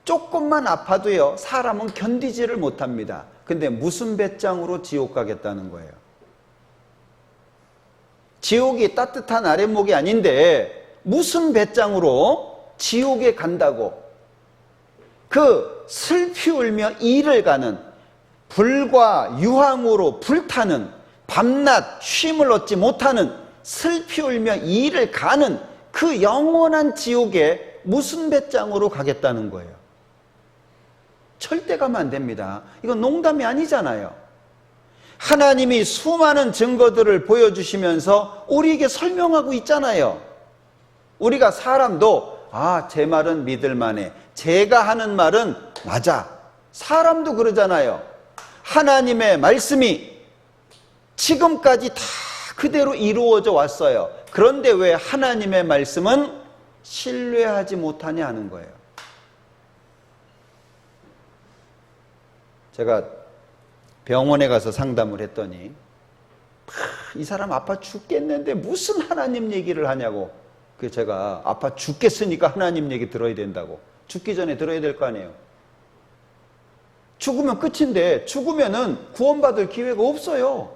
조금만 아파도요, 사람은 견디지를 못합니다. 근데 무슨 배짱으로 지옥 가겠다는 거예요? 지옥이 따뜻한 아랫목이 아닌데 무슨 배짱으로 지옥에 간다고? 그 슬피 울며 이를 가는, 불과 유황으로 불타는, 밤낮 쉼을 얻지 못하는, 슬피 울며 이를 가는 그 영원한 지옥에 무슨 배짱으로 가겠다는 거예요? 절대 가면 안 됩니다. 이건 농담이 아니잖아요. 하나님이 수많은 증거들을 보여주시면서 우리에게 설명하고 있잖아요. 우리가 사람도 제 말은 믿을만해. 제가 하는 말은 맞아. 사람도 그러잖아요. 하나님의 말씀이 지금까지 다 그대로 이루어져 왔어요. 그런데 왜 하나님의 말씀은 신뢰하지 못하냐 하는 거예요. 제가 병원에 가서 상담을 했더니 이 사람 아파 죽겠는데 무슨 하나님 얘기를 하냐고. 그래서 제가 아파 죽겠으니까 하나님 얘기 들어야 된다고. 죽기 전에 들어야 될 거 아니에요. 죽으면 끝인데 죽으면은 구원받을 기회가 없어요.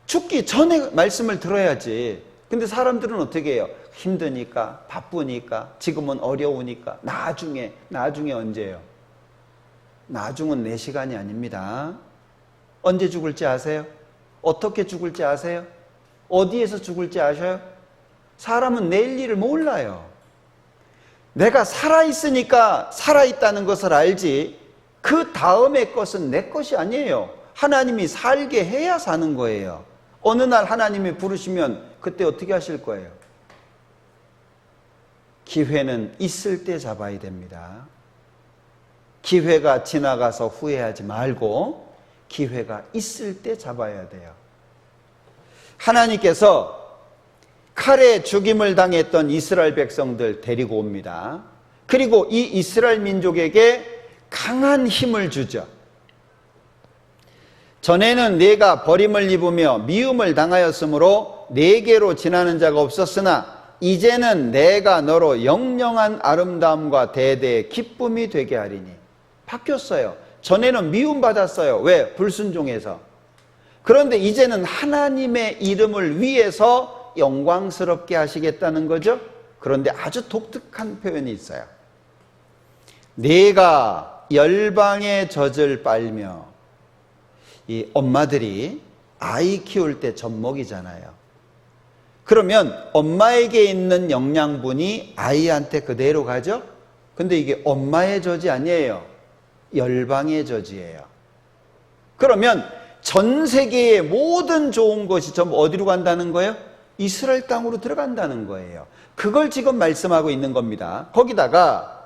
죽기 전에 말씀을 들어야지. 근데 사람들은 어떻게 해요? 힘드니까, 바쁘니까, 지금은 어려우니까, 나중에 언제예요? 나중은 내 시간이 아닙니다. 언제 죽을지 아세요? 어떻게 죽을지 아세요? 어디에서 죽을지 아셔요? 사람은 내일 일을 몰라요. 내가 살아있으니까 살아있다는 것을 알지 그 다음의 것은 내 것이 아니에요. 하나님이 살게 해야 사는 거예요. 어느 날 하나님이 부르시면 그때 어떻게 하실 거예요? 기회는 있을 때 잡아야 됩니다. 기회가 지나가서 후회하지 말고 기회가 있을 때 잡아야 돼요. 하나님께서 칼에 죽임을 당했던 이스라엘 백성들 데리고 옵니다. 그리고 이 이스라엘 민족에게 강한 힘을 주죠. 전에는 내가 버림을 입으며 미움을 당하였으므로 내게로 지나는 자가 없었으나 이제는 내가 너로 영영한 아름다움과 대대의 기쁨이 되게 하리니. 바뀌었어요. 전에는 미움받았어요. 왜? 불순종해서. 그런데 이제는 하나님의 이름을 위해서 영광스럽게 하시겠다는 거죠. 그런데 아주 독특한 표현이 있어요. 내가 열방의 젖을 빨며. 이 엄마들이 아이 키울 때 젖먹이잖아요. 그러면 엄마에게 있는 영양분이 아이한테 그대로 가죠? 근데 이게 엄마의 젖이 아니에요. 열방의 젖이에요. 그러면 전 세계의 모든 좋은 것이 전부 어디로 간다는 거예요? 이스라엘 땅으로 들어간다는 거예요. 그걸 지금 말씀하고 있는 겁니다. 거기다가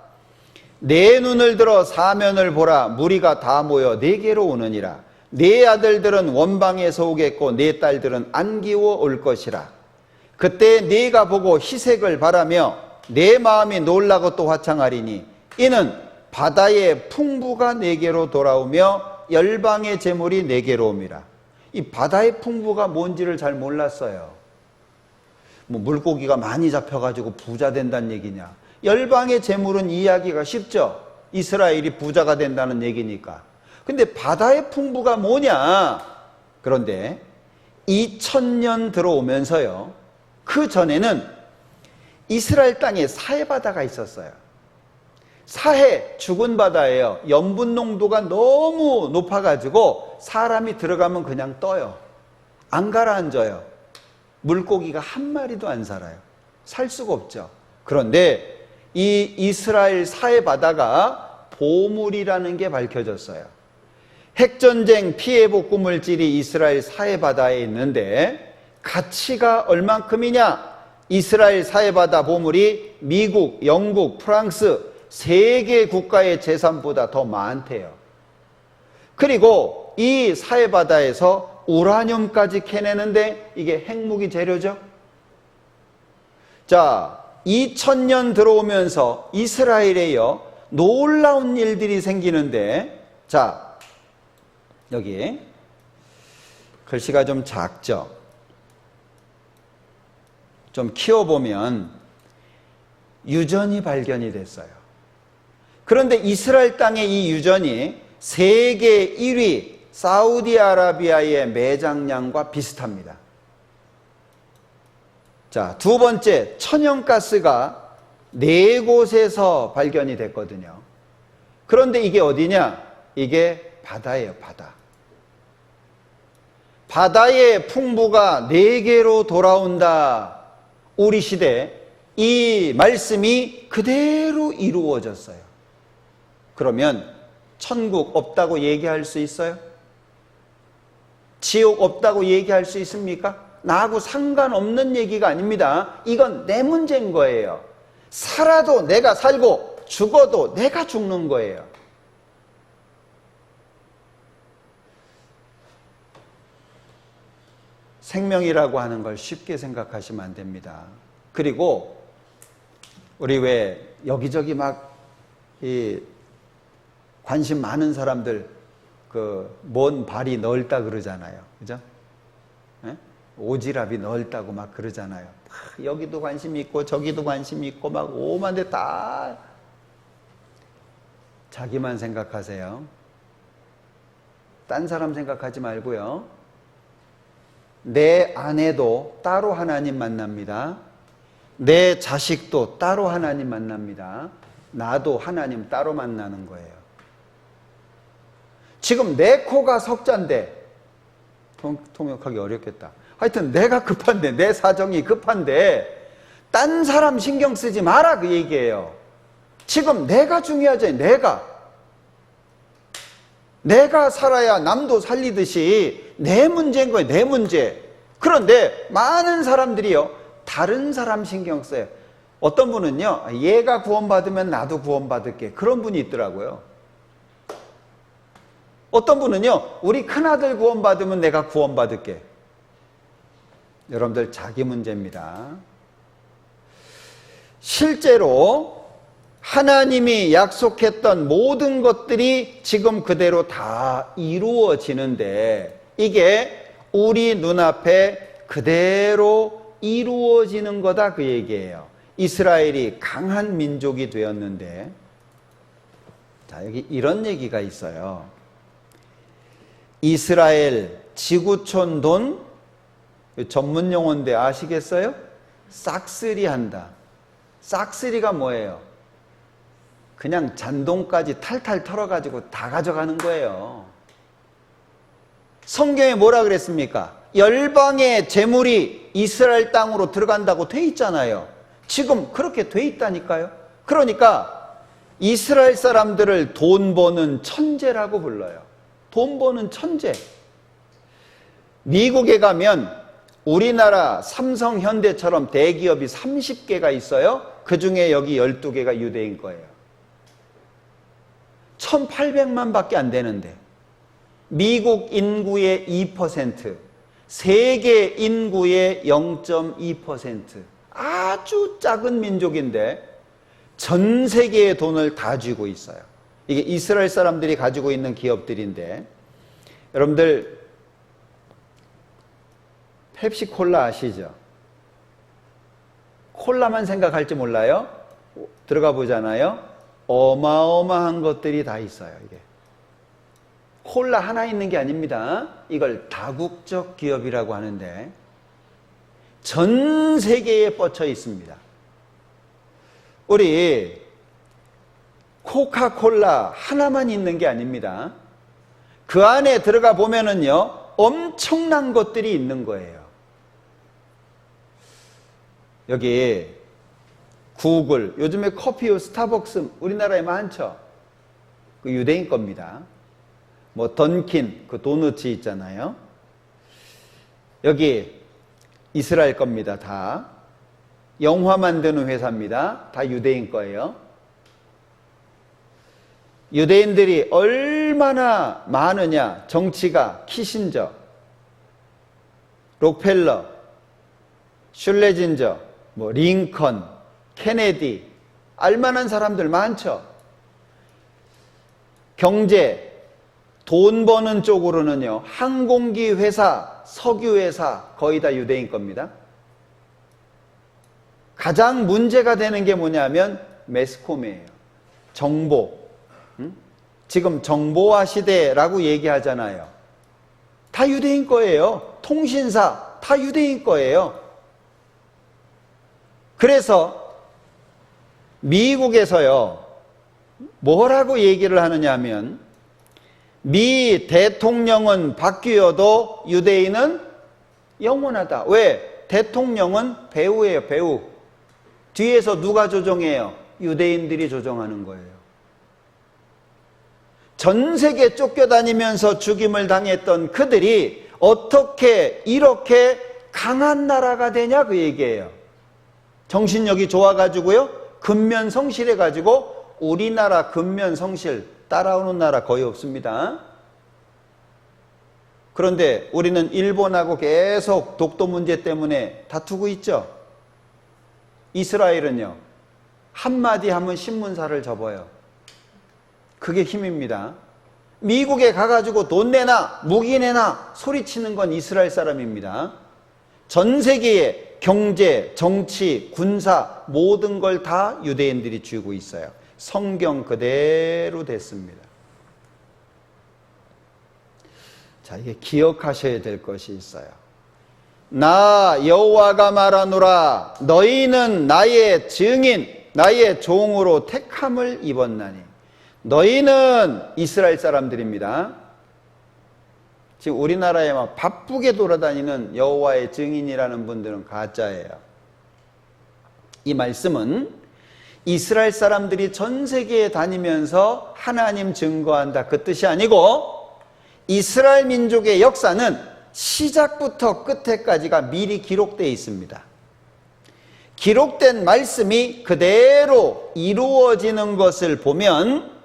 내 눈을 들어 사면을 보라. 무리가 다 모여 내게로 오느니라. 내 아들들은 원방에서 오겠고 내 딸들은 안기워 올 것이라. 그때 네가 보고 희색을 바라며 내 마음이 놀라고 또 화창하리니 이는 바다의 풍부가 내게로 돌아오며 열방의 재물이 내게로 옵니다. 이 바다의 풍부가 뭔지를 잘 몰랐어요. 뭐 물고기가 많이 잡혀가지고 부자 된다는 얘기냐. 열방의 재물은 이해하기가 쉽죠. 이스라엘이 부자가 된다는 얘기니까. 근데 바다의 풍부가 뭐냐? 그런데 2000년 들어오면서요, 그 전에는 이스라엘 땅에 사해바다가 있었어요. 사해, 죽은 바다예요. 염분 농도가 너무 높아가지고 사람이 들어가면 그냥 떠요. 안 가라앉아요. 물고기가 한 마리도 안 살아요. 살 수가 없죠. 그런데 이 이스라엘 사해바다가 보물이라는 게 밝혀졌어요. 핵전쟁 피해복구 물질이 이스라엘 사해바다에 있는데 가치가 얼만큼이냐? 이스라엘 사해바다 보물이 미국, 영국, 프랑스 세 개 국가의 재산보다 더 많대요. 그리고 이 사해바다에서 우라늄까지 캐내는데 이게 핵무기 재료죠. 자, 2000년 들어오면서 이스라엘에요 놀라운 일들이 생기는데, 자, 여기 글씨가 좀 작죠. 좀 키워보면 유전이 발견이 됐어요. 그런데 이스라엘 땅의 이 유전이 세계 1위 사우디아라비아의 매장량과 비슷합니다. 자, 두 번째, 천연가스가 4곳에서 발견이 됐거든요. 그런데 이게 어디냐? 이게 바다예요, 바다. 바다의 풍부가 4개로 돌아온다. 우리 시대 이 말씀이 그대로 이루어졌어요. 그러면 천국 없다고 얘기할 수 있어요? 지옥 없다고 얘기할 수 있습니까? 나하고 상관없는 얘기가 아닙니다. 이건 내 문제인 거예요. 살아도 내가 살고 죽어도 내가 죽는 거예요. 생명이라고 하는 걸 쉽게 생각하시면 안 됩니다. 그리고 우리 왜 여기저기 막 이 관심 많은 사람들 그 먼 발이 넓다 그러잖아요. 그죠? 네? 오지랖이 넓다고 막 그러잖아요. 여기도 관심 있고 저기도 관심 있고 막 오만 데 다 자기만 생각하세요. 딴 사람 생각하지 말고요. 내 아내도 따로 하나님 만납니다. 내 자식도 따로 하나님 만납니다. 나도 하나님 따로 만나는 거예요. 지금 내 코가 석잔데 통역하기 어렵겠다. 하여튼 내가 급한데, 내 사정이 급한데 딴 사람 신경 쓰지 마라 그 얘기예요. 지금 내가 중요하죠. 내가 살아야 남도 살리듯이 내 문제인 거예요. 내 문제. 그런데 많은 사람들이요 다른 사람 신경 써요. 어떤 분은요, 얘가 구원받으면 나도 구원받을게. 그런 분이 있더라고요. 어떤 분은요, 우리 큰아들 구원받으면 내가 구원받을게. 여러분들 자기 문제입니다. 실제로 하나님이 약속했던 모든 것들이 지금 그대로 다 이루어지는데 이게 우리 눈앞에 그대로 이루어지는 거다 그 얘기예요. 이스라엘이 강한 민족이 되었는데, 자, 여기 이런 얘기가 있어요. 이스라엘 지구촌 돈 전문 용어인데 아시겠어요? 싹쓸이 한다. 싹쓸이가 뭐예요? 그냥 잔돈까지 탈탈 털어가지고 다 가져가는 거예요. 성경에 뭐라 그랬습니까? 열방의 재물이 이스라엘 땅으로 들어간다고 돼 있잖아요. 지금 그렇게 돼 있다니까요. 그러니까 이스라엘 사람들을 돈 버는 천재라고 불러요. 돈 버는 천재. 미국에 가면 우리나라 삼성, 현대처럼 대기업이 30개가 있어요. 그 중에 여기 12개가 유대인 거예요. 1800만 밖에 안 되는데 미국 인구의 2%, 세계 인구의 0.2%, 아주 작은 민족인데 전 세계의 돈을 다 쥐고 있어요. 이게 이스라엘 사람들이 가지고 있는 기업들인데, 여러분들 펩시콜라 아시죠? 콜라만 생각할지 몰라요? 들어가 보잖아요. 어마어마한 것들이 다 있어요. 이게 콜라 하나 있는 게 아닙니다. 이걸 다국적 기업이라고 하는데 전 세계에 뻗쳐 있습니다. 우리 코카콜라 하나만 있는 게 아닙니다. 그 안에 들어가 보면은요, 엄청난 것들이 있는 거예요. 여기 구글, 요즘에 커피, 스타벅스 우리나라에 많죠. 그 유대인 겁니다. 뭐 던킨, 그 도너츠 있잖아요. 여기 이스라엘 겁니다. 다 영화 만드는 회사입니다. 다 유대인 거예요. 유대인들이 얼마나 많으냐. 정치가 키신저, 록펠러, 슐레진저, 뭐 링컨, 케네디, 알만한 사람들 많죠. 경제, 돈 버는 쪽으로는요, 항공기 회사, 석유 회사 거의 다 유대인 겁니다. 가장 문제가 되는 게 뭐냐면 매스콤이에요. 정보. 지금 정보화 시대라고 얘기하잖아요. 다 유대인 거예요. 통신사 다 유대인 거예요. 그래서 미국에서요, 뭐라고 얘기를 하느냐 하면, 미 대통령은 바뀌어도 유대인은 영원하다. 왜? 대통령은 배우예요, 배우. 뒤에서 누가 조정해요? 유대인들이 조정하는 거예요. 전 세계 쫓겨다니면서 죽임을 당했던 그들이 어떻게 이렇게 강한 나라가 되냐 그 얘기예요. 정신력이 좋아가지고요, 근면성실해가지고 우리나라 근면성실 따라오는 나라 거의 없습니다. 그런데 우리는 일본하고 계속 독도 문제 때문에 다투고 있죠. 이스라엘은요, 한마디 하면 신문사를 접어요. 그게 힘입니다. 미국에 가가지고 돈 내놔, 무기 내놔 소리치는 건 이스라엘 사람입니다. 전 세계의 경제, 정치, 군사 모든 걸 다 유대인들이 쥐고 있어요. 성경 그대로 됐습니다. 자, 이게 기억하셔야 될 것이 있어요. 나 여호와가 말하노라, 너희는 나의 증인, 나의 종으로 택함을 입었나니. 너희는 이스라엘 사람들입니다. 지금 우리나라에 막 바쁘게 돌아다니는 여호와의 증인이라는 분들은 가짜예요. 이 말씀은 이스라엘 사람들이 전 세계에 다니면서 하나님 증거한다 그 뜻이 아니고, 이스라엘 민족의 역사는 시작부터 끝에까지가 미리 기록되어 있습니다. 기록된 말씀이 그대로 이루어지는 것을 보면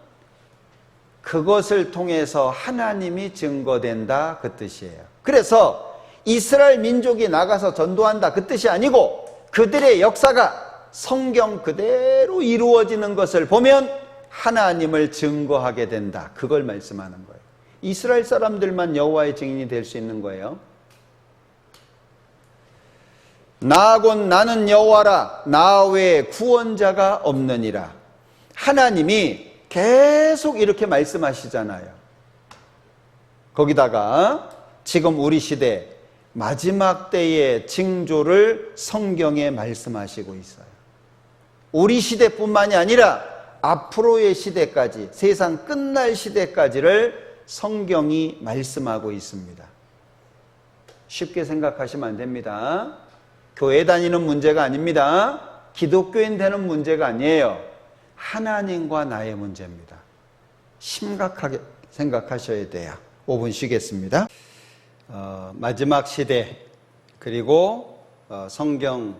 그것을 통해서 하나님이 증거된다 그 뜻이에요. 그래서 이스라엘 민족이 나가서 전도한다 그 뜻이 아니고, 그들의 역사가 성경 그대로 이루어지는 것을 보면 하나님을 증거하게 된다. 그걸 말씀하는 거예요. 이스라엘 사람들만 여호와의 증인이 될 수 있는 거예요. 나곧 나는 여호와라, 나 외에 구원자가 없느니라. 하나님이 계속 이렇게 말씀하시잖아요. 거기다가 지금 우리 시대 마지막 때의 징조를 성경에 말씀하시고 있어요. 우리 시대뿐만이 아니라 앞으로의 시대까지, 세상 끝날 시대까지를 성경이 말씀하고 있습니다. 쉽게 생각하시면 안 됩니다. 교회 다니는 문제가 아닙니다. 기독교인 되는 문제가 아니에요. 하나님과 나의 문제입니다. 심각하게 생각하셔야 돼요. 5분 쉬겠습니다. 마지막 시대, 그리고 성경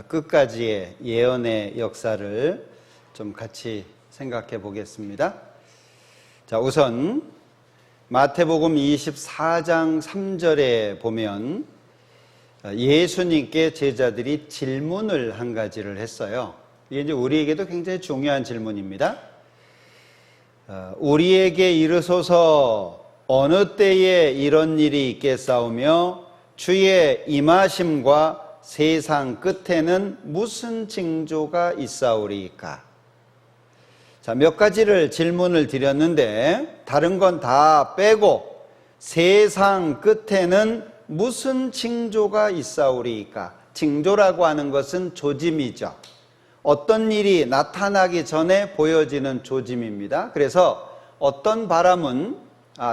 끝까지의 예언의 역사를 좀 같이 생각해 보겠습니다. 자, 우선 마태복음 24장 3절에 보면 예수님께 제자들이 질문을 한 가지를 했어요. 이게 이제 우리에게도 굉장히 중요한 질문입니다. 우리에게 이르소서 어느 때에 이런 일이 있겠사오며 주의 임하심과 세상 끝에는 무슨 징조가 있사오리이까? 자, 몇 가지를 질문을 드렸는데 다른 건 다 빼고 세상 끝에는 무슨 징조가 있사오리이까? 징조라고 하는 것은 조짐이죠. 어떤 일이 나타나기 전에 보여지는 조짐입니다. 그래서 어떤 바람은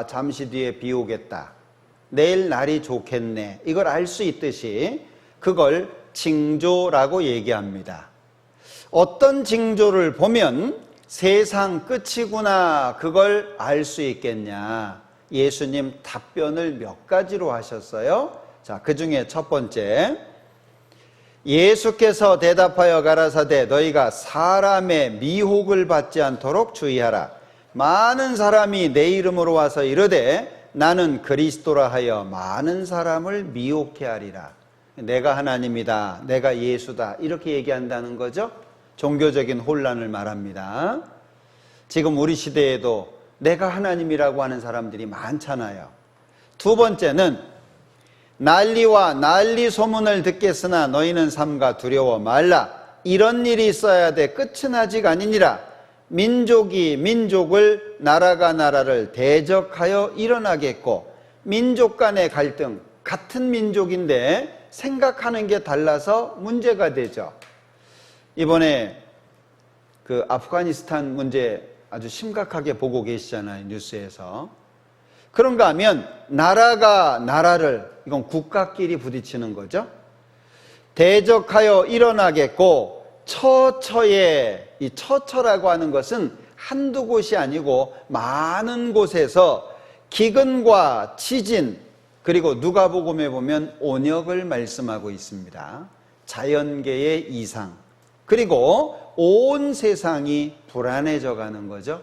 잠시 뒤에 비 오겠다, 내일 날이 좋겠네, 이걸 알 수 있듯이 그걸 징조라고 얘기합니다. 어떤 징조를 보면 세상 끝이구나, 그걸 알 수 있겠냐? 예수님 답변을 몇 가지로 하셨어요. 자, 그 중에 첫 번째, 예수께서 대답하여 가라사대 너희가 사람의 미혹을 받지 않도록 주의하라. 많은 사람이 내 이름으로 와서 이르되 나는 그리스도라 하여 많은 사람을 미혹해 하리라. 내가 하나님이다, 내가 예수다, 이렇게 얘기한다는 거죠. 종교적인 혼란을 말합니다. 지금 우리 시대에도 내가 하나님이라고 하는 사람들이 많잖아요. 두 번째는 난리와 난리 소문을 듣겠으나 너희는 삼가 두려워 말라. 이런 일이 있어야 돼. 끝은 아직 아니니라. 민족이 민족을, 나라가 나라를 대적하여 일어나겠고, 민족 간의 갈등, 같은 민족인데 생각하는 게 달라서 문제가 되죠. 이번에 그 아프가니스탄 문제 아주 심각하게 보고 계시잖아요, 뉴스에서. 그런가 하면 나라가 나라를, 이건 국가끼리 부딪히는 거죠. 대적하여 일어나겠고, 처처에, 이 처처라고 하는 것은 한두 곳이 아니고 많은 곳에서 기근과 지진, 그리고 누가복음에 보면 온역을 말씀하고 있습니다. 자연계의 이상, 그리고 온 세상이 불안해져 가는 거죠.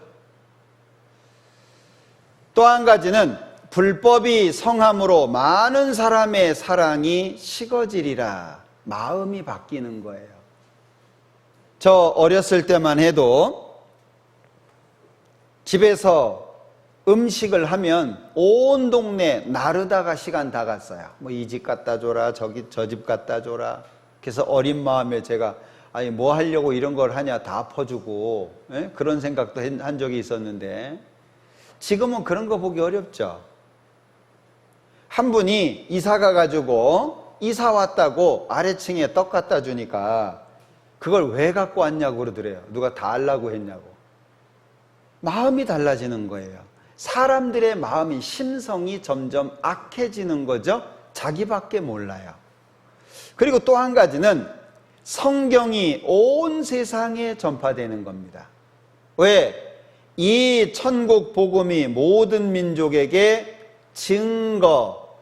또 한 가지는 불법이 성함으로 많은 사람의 사랑이 식어지리라. 마음이 바뀌는 거예요. 저 어렸을 때만 해도 집에서 음식을 하면 온 동네 나르다가 시간 다 갔어요. 뭐 이 집 갖다 줘라, 저 집 갖다 줘라. 그래서 어린 마음에 제가 아니 뭐 하려고 이런 걸 하냐, 다 퍼주고, 그런 생각도 한 적이 있었는데 지금은 그런 거 보기 어렵죠. 한 분이 이사 가가지고 이사 왔다고 아래층에 떡 갖다 주니까 그걸 왜 갖고 왔냐고 그러더래요. 누가 다 하려고 했냐고. 마음이 달라지는 거예요. 사람들의 마음이, 심성이 점점 악해지는 거죠. 자기밖에 몰라요. 그리고 또 한 가지는 성경이 온 세상에 전파되는 겁니다. 왜? 이 천국 복음이 모든 민족에게 증거,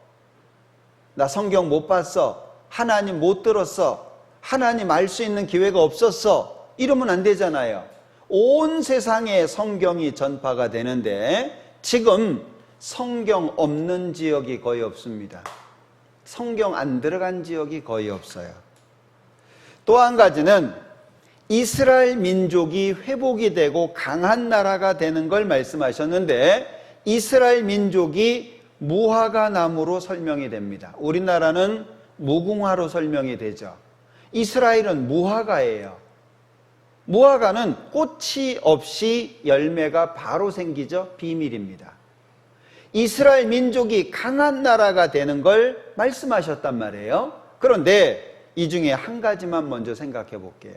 나 성경 못 봤어, 하나님 못 들었어, 하나님 알 수 있는 기회가 없었어, 이러면 안 되잖아요. 온 세상에 성경이 전파가 되는데 지금 성경 없는 지역이 거의 없습니다. 성경 안 들어간 지역이 거의 없어요. 또 한 가지는 이스라엘 민족이 회복이 되고 강한 나라가 되는 걸 말씀하셨는데, 이스라엘 민족이 무화과 나무로 설명이 됩니다. 우리나라는 무궁화로 설명이 되죠. 이스라엘은 무화과예요. 무화과는 꽃이 없이 열매가 바로 생기죠. 비밀입니다. 이스라엘 민족이 강한 나라가 되는 걸 말씀하셨단 말이에요. 그런데 이 중에 한 가지만 먼저 생각해 볼게요.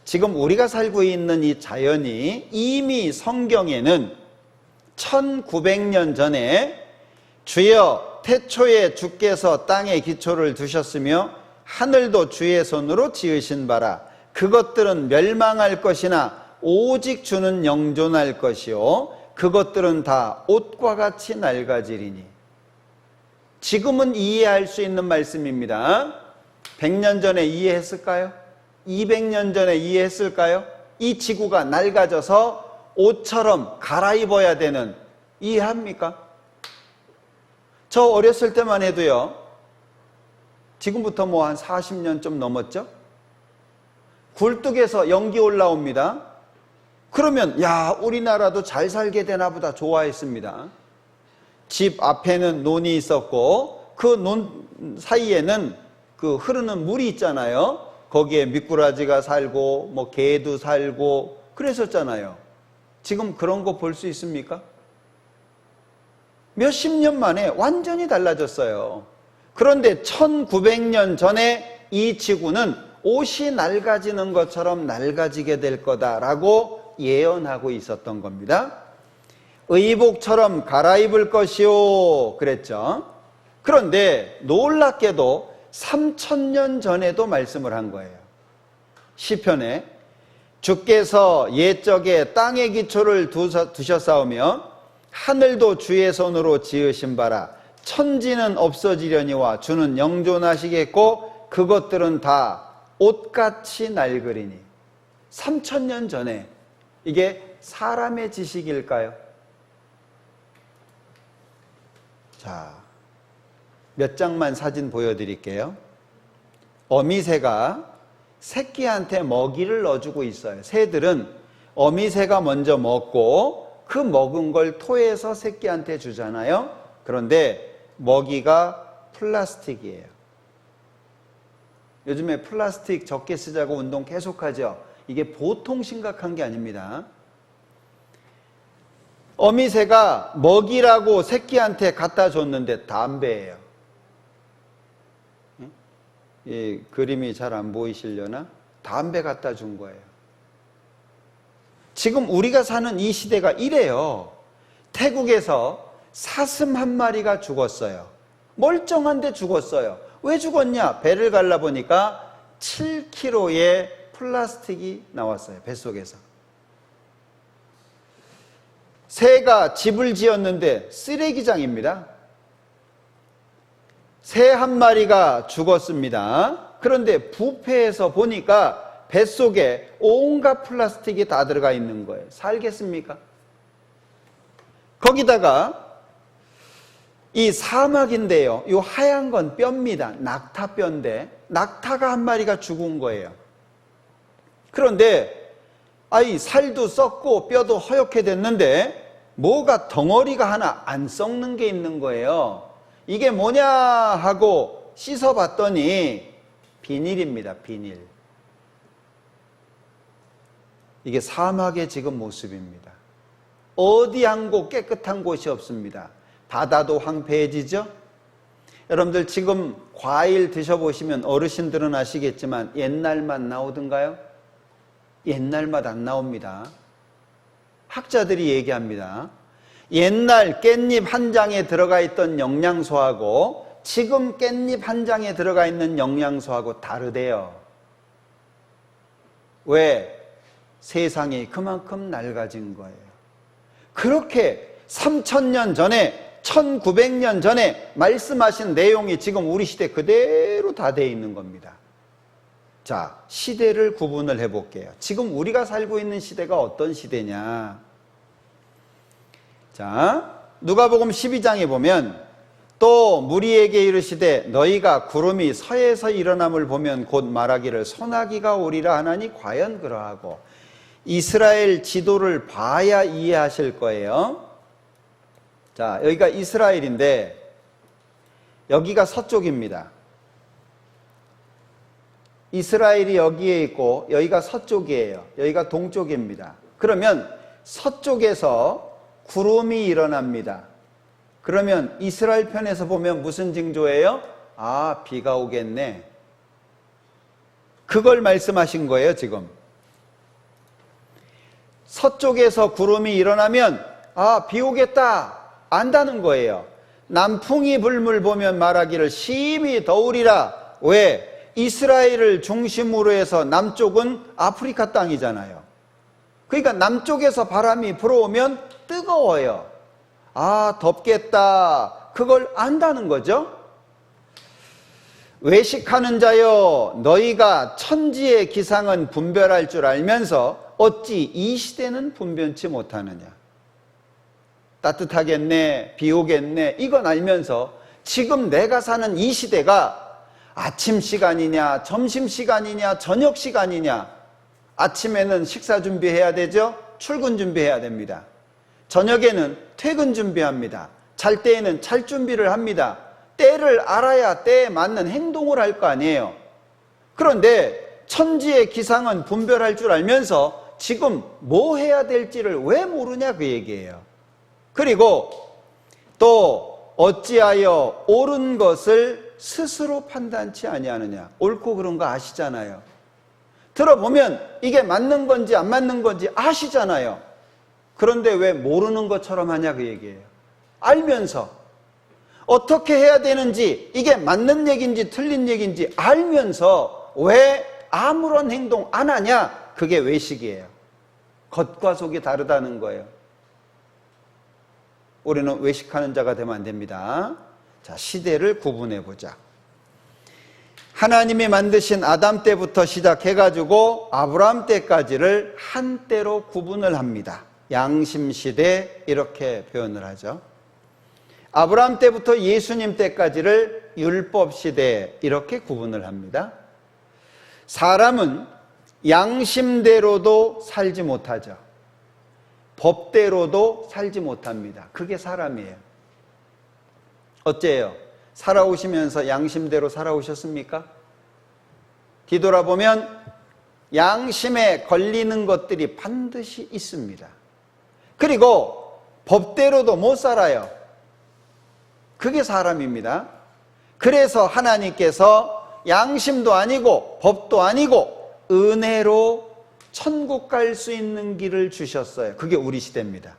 지금 우리가 살고 있는 이 자연이 이미 성경에는 1900년 전에 주여 태초에 주께서 땅에 기초를 두셨으며 하늘도 주의 손으로 지으신 바라. 그것들은 멸망할 것이나 오직 주는 영존할 것이요 그것들은 다 옷과 같이 낡아지리니. 지금은 이해할 수 있는 말씀입니다. 100년 전에 이해했을까요? 200년 전에 이해했을까요? 이 지구가 낡아져서 옷처럼 갈아입어야 되는, 이해합니까? 저 어렸을 때만 해도요, 지금부터 뭐 한 40년 좀 넘었죠? 굴뚝에서 연기 올라옵니다. 그러면 야, 우리나라도 잘 살게 되나 보다 좋아했습니다. 집 앞에는 논이 있었고 그 논 사이에는 그 흐르는 물이 있잖아요. 거기에 미꾸라지가 살고 뭐 개도 살고 그랬었잖아요. 지금 그런 거 볼 수 있습니까? 몇십 년 만에 완전히 달라졌어요. 그런데 1900년 전에 이 지구는 옷이 낡아지는 것처럼 낡아지게 될 거다라고 예언하고 있었던 겁니다. 의복처럼 갈아입을 것이요 그랬죠. 그런데 놀랍게도 3000년 전에도 말씀을 한 거예요. 시편에 주께서 옛적에 땅의 기초를 두셨사오며 하늘도 주의 손으로 지으신 바라. 천지는 없어지려니와 주는 영존하시겠고 그것들은 다 옷같이 낡으리니. 3000년 전에. 이게 사람의 지식일까요? 자, 몇 장만 사진 보여드릴게요. 어미새가 새끼한테 먹이를 넣어주고 있어요. 새들은 어미새가 먼저 먹고 그 먹은 걸 토해서 새끼한테 주잖아요. 그런데 먹이가 플라스틱이에요. 요즘에 플라스틱 적게 쓰자고 운동 계속하죠. 이게 보통 심각한 게 아닙니다. 어미새가 먹이라고 새끼한테 갖다 줬는데 담배예요. 이 그림이 잘 안 보이시려나? 담배 갖다 준 거예요. 지금 우리가 사는 이 시대가 이래요. 태국에서 사슴 한 마리가 죽었어요. 멀쩡한데 죽었어요. 왜 죽었냐? 배를 갈라보니까 7kg의 플라스틱이 나왔어요. 뱃속에서. 새가 집을 지었는데 쓰레기장입니다. 새 한 마리가 죽었습니다. 그런데 부패해서 보니까 뱃속에 온갖 플라스틱이 다 들어가 있는 거예요. 살겠습니까? 거기다가 이 사막인데요, 이 하얀 건 뼈입니다. 낙타뼈인데 낙타가 한 마리가 죽은 거예요. 그런데 살도 썩고 뼈도 허옇게 됐는데 뭐가 덩어리가 하나 안 썩는 게 있는 거예요. 이게 뭐냐 하고 씻어봤더니 비닐입니다. 비닐. 이게 사막의 지금 모습입니다. 어디 한 곳 깨끗한 곳이 없습니다. 바다도 황폐해지죠. 여러분들 지금 과일 드셔보시면 어르신들은 아시겠지만 옛날 맛 나오던가요? 옛날 맛 안 나옵니다. 학자들이 얘기합니다. 옛날 깻잎 한 장에 들어가 있던 영양소하고 지금 깻잎 한 장에 들어가 있는 영양소하고 다르대요. 왜? 세상이 그만큼 낡아진 거예요. 그렇게 3000년 전에 1900년 전에 말씀하신 내용이 지금 우리 시대 그대로 다 돼 있는 겁니다. 자, 시대를 구분을 해볼게요. 지금 우리가 살고 있는 시대가 어떤 시대냐? 자, 누가복음 12장에 보면 또 무리에게 이르시되 너희가 구름이 서에서 일어남을 보면 곧 말하기를 소나기가 오리라 하나니 과연 그러하고. 이스라엘 지도를 봐야 이해하실 거예요. 자, 여기가 이스라엘인데 여기가 서쪽입니다. 이스라엘이 여기에 있고 여기가 서쪽이에요. 여기가 동쪽입니다. 그러면 서쪽에서 구름이 일어납니다. 그러면 이스라엘 편에서 보면 무슨 징조예요? 아, 비가 오겠네. 그걸 말씀하신 거예요, 지금. 서쪽에서 구름이 일어나면 아, 비 오겠다 안다는 거예요. 남풍이 불물 보면 말하기를 심히 더우리라. 왜? 이스라엘을 중심으로 해서 남쪽은 아프리카 땅이잖아요. 그러니까 남쪽에서 바람이 불어오면 뜨거워요. 아, 덥겠다. 그걸 안다는 거죠. 외식하는 자여, 너희가 천지의 기상은 분별할 줄 알면서 어찌 이 시대는 분변치 못하느냐. 따뜻하겠네, 비 오겠네, 이건 알면서 지금 내가 사는 이 시대가 아침 시간이냐, 점심 시간이냐, 저녁 시간이냐. 아침에는 식사 준비해야 되죠. 출근 준비해야 됩니다. 저녁에는 퇴근 준비합니다. 잘 때에는 잘 준비를 합니다. 때를 알아야 때에 맞는 행동을 할 거 아니에요. 그런데 천지의 기상은 분별할 줄 알면서 지금 뭐 해야 될지를 왜 모르냐 그 얘기예요. 그리고 또 어찌하여 옳은 것을 스스로 판단치 아니하느냐. 옳고 그른 거 아시잖아요. 들어보면 이게 맞는 건지 안 맞는 건지 아시잖아요. 그런데 왜 모르는 것처럼 하냐 그 얘기예요. 알면서 어떻게 해야 되는지, 이게 맞는 얘기인지 틀린 얘기인지 알면서 왜 아무런 행동 안 하냐. 그게 외식이에요. 겉과 속이 다르다는 거예요. 우리는 외식하는 자가 되면 안 됩니다. 자, 시대를 구분해 보자. 하나님이 만드신 아담 때부터 시작해가지고 아브라함 때까지를 한때로 구분을 합니다. 양심시대 이렇게 표현을 하죠. 아브라함 때부터 예수님 때까지를 율법시대 이렇게 구분을 합니다. 사람은 양심대로도 살지 못하죠. 법대로도 살지 못합니다. 그게 사람이에요. 어째요? 살아오시면서 양심대로 살아오셨습니까? 뒤돌아보면 양심에 걸리는 것들이 반드시 있습니다. 그리고 법대로도 못 살아요. 그게 사람입니다. 그래서 하나님께서 양심도 아니고 법도 아니고 은혜로 천국 갈 수 있는 길을 주셨어요. 그게 우리 시대입니다.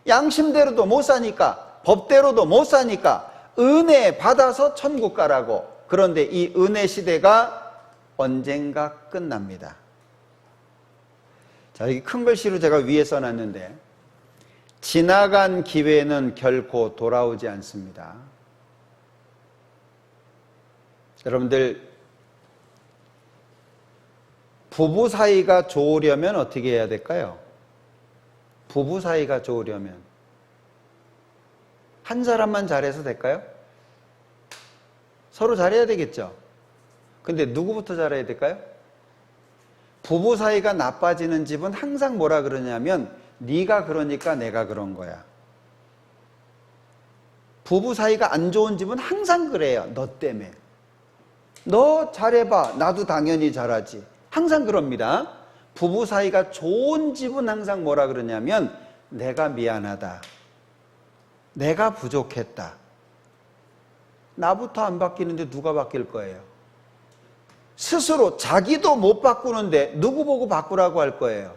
양심대로도 못 사니까, 법대로도 못 사니까 은혜 받아서 천국 가라고. 그런데 이 은혜 시대가 언젠가 끝납니다. 자, 여기 큰 글씨로 제가 위에 써놨는데, 지나간 기회는 결코 돌아오지 않습니다. 여러분들, 부부 사이가 좋으려면 어떻게 해야 될까요? 부부 사이가 좋으려면 한 사람만 잘해서 될까요? 서로 잘해야 되겠죠. 근데 누구부터 잘해야 될까요? 부부 사이가 나빠지는 집은 항상 뭐라 그러냐면 네가 그러니까 내가 그런 거야. 부부 사이가 안 좋은 집은 항상 그래요. 너 때문에. 너 잘해봐. 나도 당연히 잘하지. 항상 그럽니다. 부부 사이가 좋은 집은 항상 뭐라 그러냐면 내가 미안하다. 내가 부족했다. 나부터 안 바뀌는데 누가 바뀔 거예요? 스스로 자기도 못 바꾸는데 누구 보고 바꾸라고 할 거예요?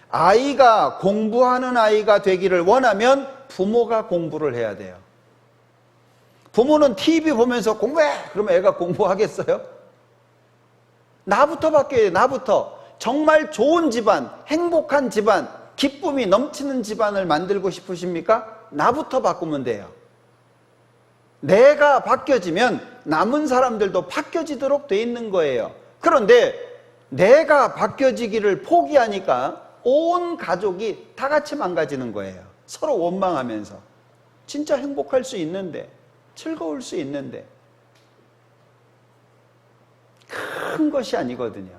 아이가 공부하는 아이가 되기를 원하면 부모가 공부를 해야 돼요. 부모는 TV 보면서 공부해! 그러면 애가 공부하겠어요? 나부터 바뀌어야 돼요. 나부터. 정말 좋은 집안, 행복한 집안, 기쁨이 넘치는 집안을 만들고 싶으십니까? 나부터 바꾸면 돼요. 내가 바뀌어지면 남은 사람들도 바뀌어지도록 돼 있는 거예요. 그런데 내가 바뀌어지기를 포기하니까 온 가족이 다 같이 망가지는 거예요. 서로 원망하면서. 진짜 행복할 수 있는데. 즐거울 수 있는데 큰 것이 아니거든요.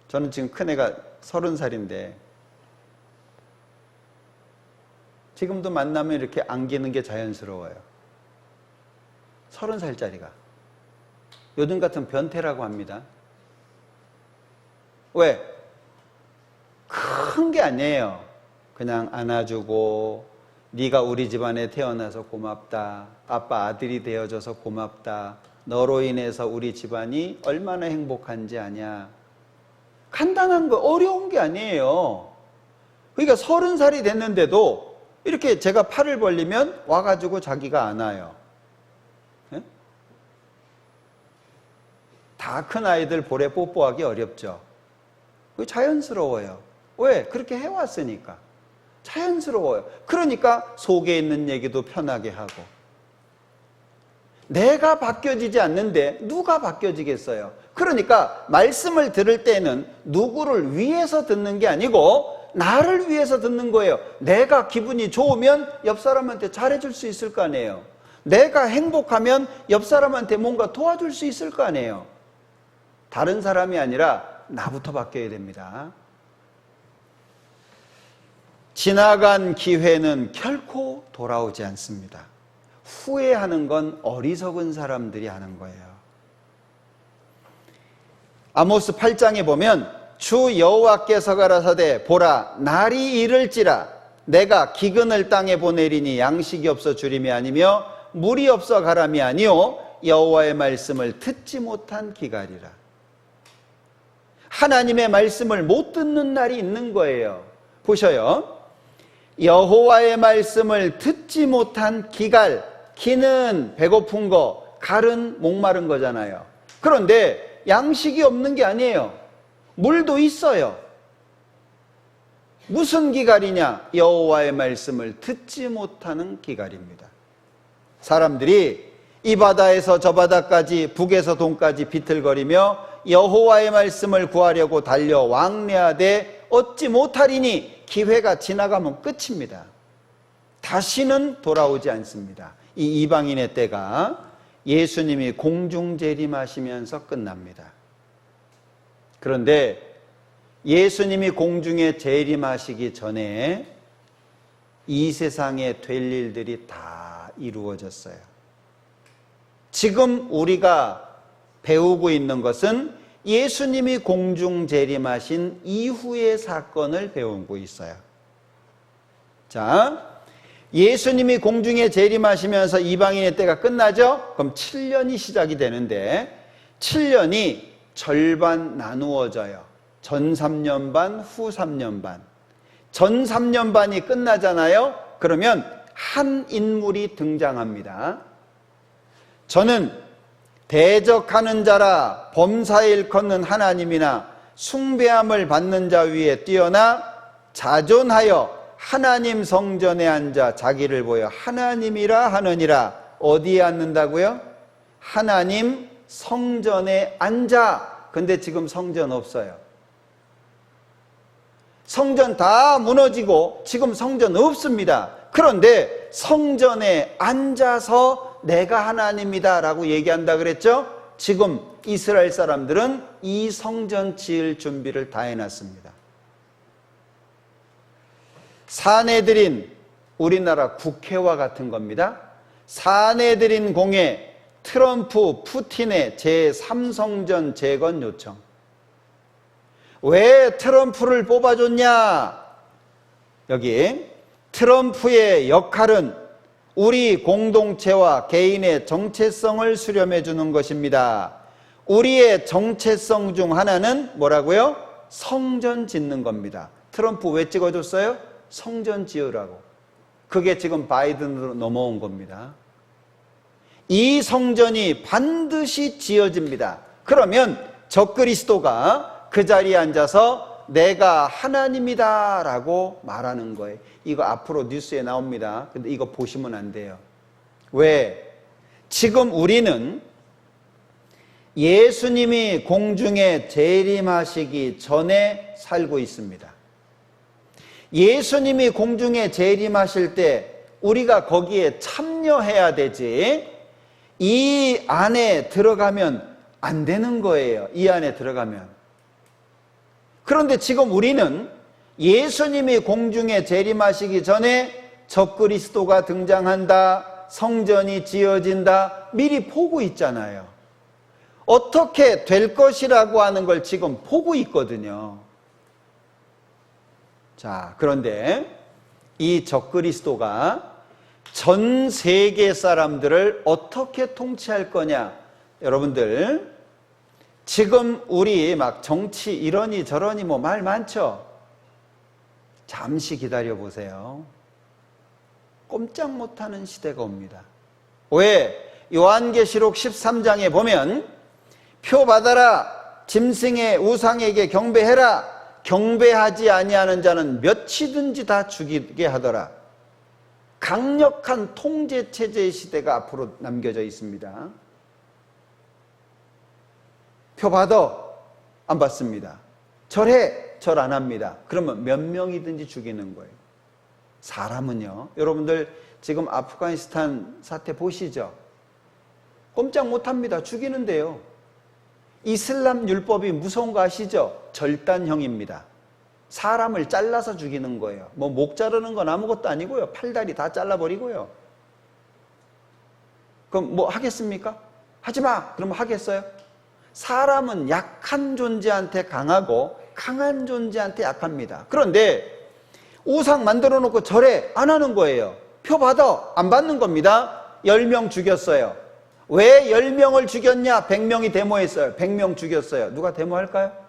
저는 지금 큰애가 30살인데 지금도 만나면 이렇게 안기는 게 자연스러워요. 30살짜리가. 요즘 같은 변태라고 합니다. 왜? 큰 게 아니에요. 그냥 안아주고 네가 우리 집안에 태어나서 고맙다. 아빠 아들이 되어줘서 고맙다. 너로 인해서 우리 집안이 얼마나 행복한지 아냐. 간단한 거, 어려운 게 아니에요. 그러니까 30살이 됐는데도 이렇게 제가 팔을 벌리면 와가지고 자기가 안아요. 네? 다 큰 아이들 볼에 뽀뽀하기 어렵죠. 그게 자연스러워요. 왜? 그렇게 해왔으니까. 자연스러워요. 그러니까 속에 있는 얘기도 편하게 하고. 내가 바뀌어지지 않는데 누가 바뀌어지겠어요? 그러니까 말씀을 들을 때는 누구를 위해서 듣는 게 아니고 나를 위해서 듣는 거예요. 내가 기분이 좋으면 옆 사람한테 잘해줄 수 있을 거 아니에요. 내가 행복하면 옆 사람한테 뭔가 도와줄 수 있을 거 아니에요. 다른 사람이 아니라 나부터 바뀌어야 됩니다. 지나간 기회는 결코 돌아오지 않습니다. 후회하는 건 어리석은 사람들이 하는 거예요. 아모스 8장에 보면 주 여호와께서 가라사대 보라 날이 이를지라 내가 기근을 땅에 보내리니 양식이 없어 주림이 아니며 물이 없어 가람이 아니요 여호와의 말씀을 듣지 못한 기갈이라. 하나님의 말씀을 못 듣는 날이 있는 거예요. 보셔요. 여호와의 말씀을 듣지 못한 기갈. 기는 배고픈 거, 갈은 목마른 거잖아요. 그런데 양식이 없는 게 아니에요. 물도 있어요. 무슨 기갈이냐? 여호와의 말씀을 듣지 못하는 기갈입니다. 사람들이 이 바다에서 저 바다까지 북에서 동까지 비틀거리며 여호와의 말씀을 구하려고 달려 왕래하되 얻지 못하리니 기회가 지나가면 끝입니다. 다시는 돌아오지 않습니다. 이 이방인의 때가 예수님이 공중 재림하시면서 끝납니다. 그런데 예수님이 공중에 재림하시기 전에 이 세상에 될 일들이 다 이루어졌어요. 지금 우리가 배우고 있는 것은 예수님이 공중 재림하신 이후의 사건을 배우고 있어요. 자, 예수님이 공중에 재림하시면서 이방인의 때가 끝나죠? 그럼 7년이 시작이 되는데 7년이 절반 나누어져요. 전 3년 반, 후 3년 반. 전 3년 반이 끝나잖아요? 그러면 한 인물이 등장합니다. 저는 대적하는 자라 범사에 일컫는 하나님이나 숭배함을 받는 자 위에 뛰어나 자존하여 하나님 성전에 앉아 자기를 보여 하나님이라 하느니라. 어디에 앉는다고요? 하나님 성전에 앉아. 근데 지금 성전 없어요. 성전 다 무너지고 지금 성전 없습니다. 그런데 성전에 앉아서 내가 하나님이다 라고 얘기한다 그랬죠? 지금 이스라엘 사람들은 이 성전 지을 준비를 다 해놨습니다. 사내들인 우리나라 국회와 같은 겁니다. 사내들인 공회 트럼프 푸틴의 제3성전 재건 요청. 왜 트럼프를 뽑아줬냐? 여기 트럼프의 역할은 우리 공동체와 개인의 정체성을 수렴해 주는 것입니다. 우리의 정체성 중 하나는 뭐라고요? 성전 짓는 겁니다. 트럼프 왜 찍어줬어요? 성전 지으라고. 그게 지금 바이든으로 넘어온 겁니다. 이 성전이 반드시 지어집니다. 그러면 적그리스도가 그 자리에 앉아서 내가 하나님이다 라고 말하는 거예요. 이거 앞으로 뉴스에 나옵니다. 근데 이거 보시면 안 돼요. 왜? 지금 우리는 예수님이 공중에 재림하시기 전에 살고 있습니다. 예수님이 공중에 재림하실 때 우리가 거기에 참여해야 되지, 이 안에 들어가면 안 되는 거예요. 이 안에 들어가면. 그런데 지금 우리는 예수님이 공중에 재림하시기 전에 적그리스도가 등장한다, 성전이 지어진다, 미리 보고 있잖아요. 어떻게 될 것이라고 하는 걸 지금 보고 있거든요. 자, 그런데 이 적그리스도가 전 세계 사람들을 어떻게 통치할 거냐? 여러분들, 지금 우리 막 정치 이러니 저러니 뭐 말 많죠? 잠시 기다려 보세요. 꼼짝 못하는 시대가 옵니다. 왜? 요한계시록 13장에 보면 표 받아라, 짐승의 우상에게 경배해라, 경배하지 아니하는 자는 몇이든지 다 죽이게 하더라. 강력한 통제 체제의 시대가 앞으로 남겨져 있습니다. 표 받아, 안 받습니다. 절해, 절 안 합니다. 그러면 몇 명이든지 죽이는 거예요. 사람은요, 여러분들 지금 아프가니스탄 사태 보시죠? 꼼짝 못합니다. 죽이는데요. 이슬람 율법이 무서운 거 아시죠? 절단형입니다. 사람을 잘라서 죽이는 거예요. 뭐 목 자르는 건 아무것도 아니고요. 팔다리 다 잘라버리고요. 그럼 뭐 하겠습니까? 하지 마! 그러면 하겠어요? 사람은 약한 존재한테 강하고 강한 존재한테 약합니다. 그런데 우상 만들어 놓고 절해 안 하는 거예요. 표 받아 안 받는 겁니다. 10명 죽였어요. 왜 10명을 죽였냐? 100명이 데모했어요. 100명 죽였어요. 누가 데모할까요?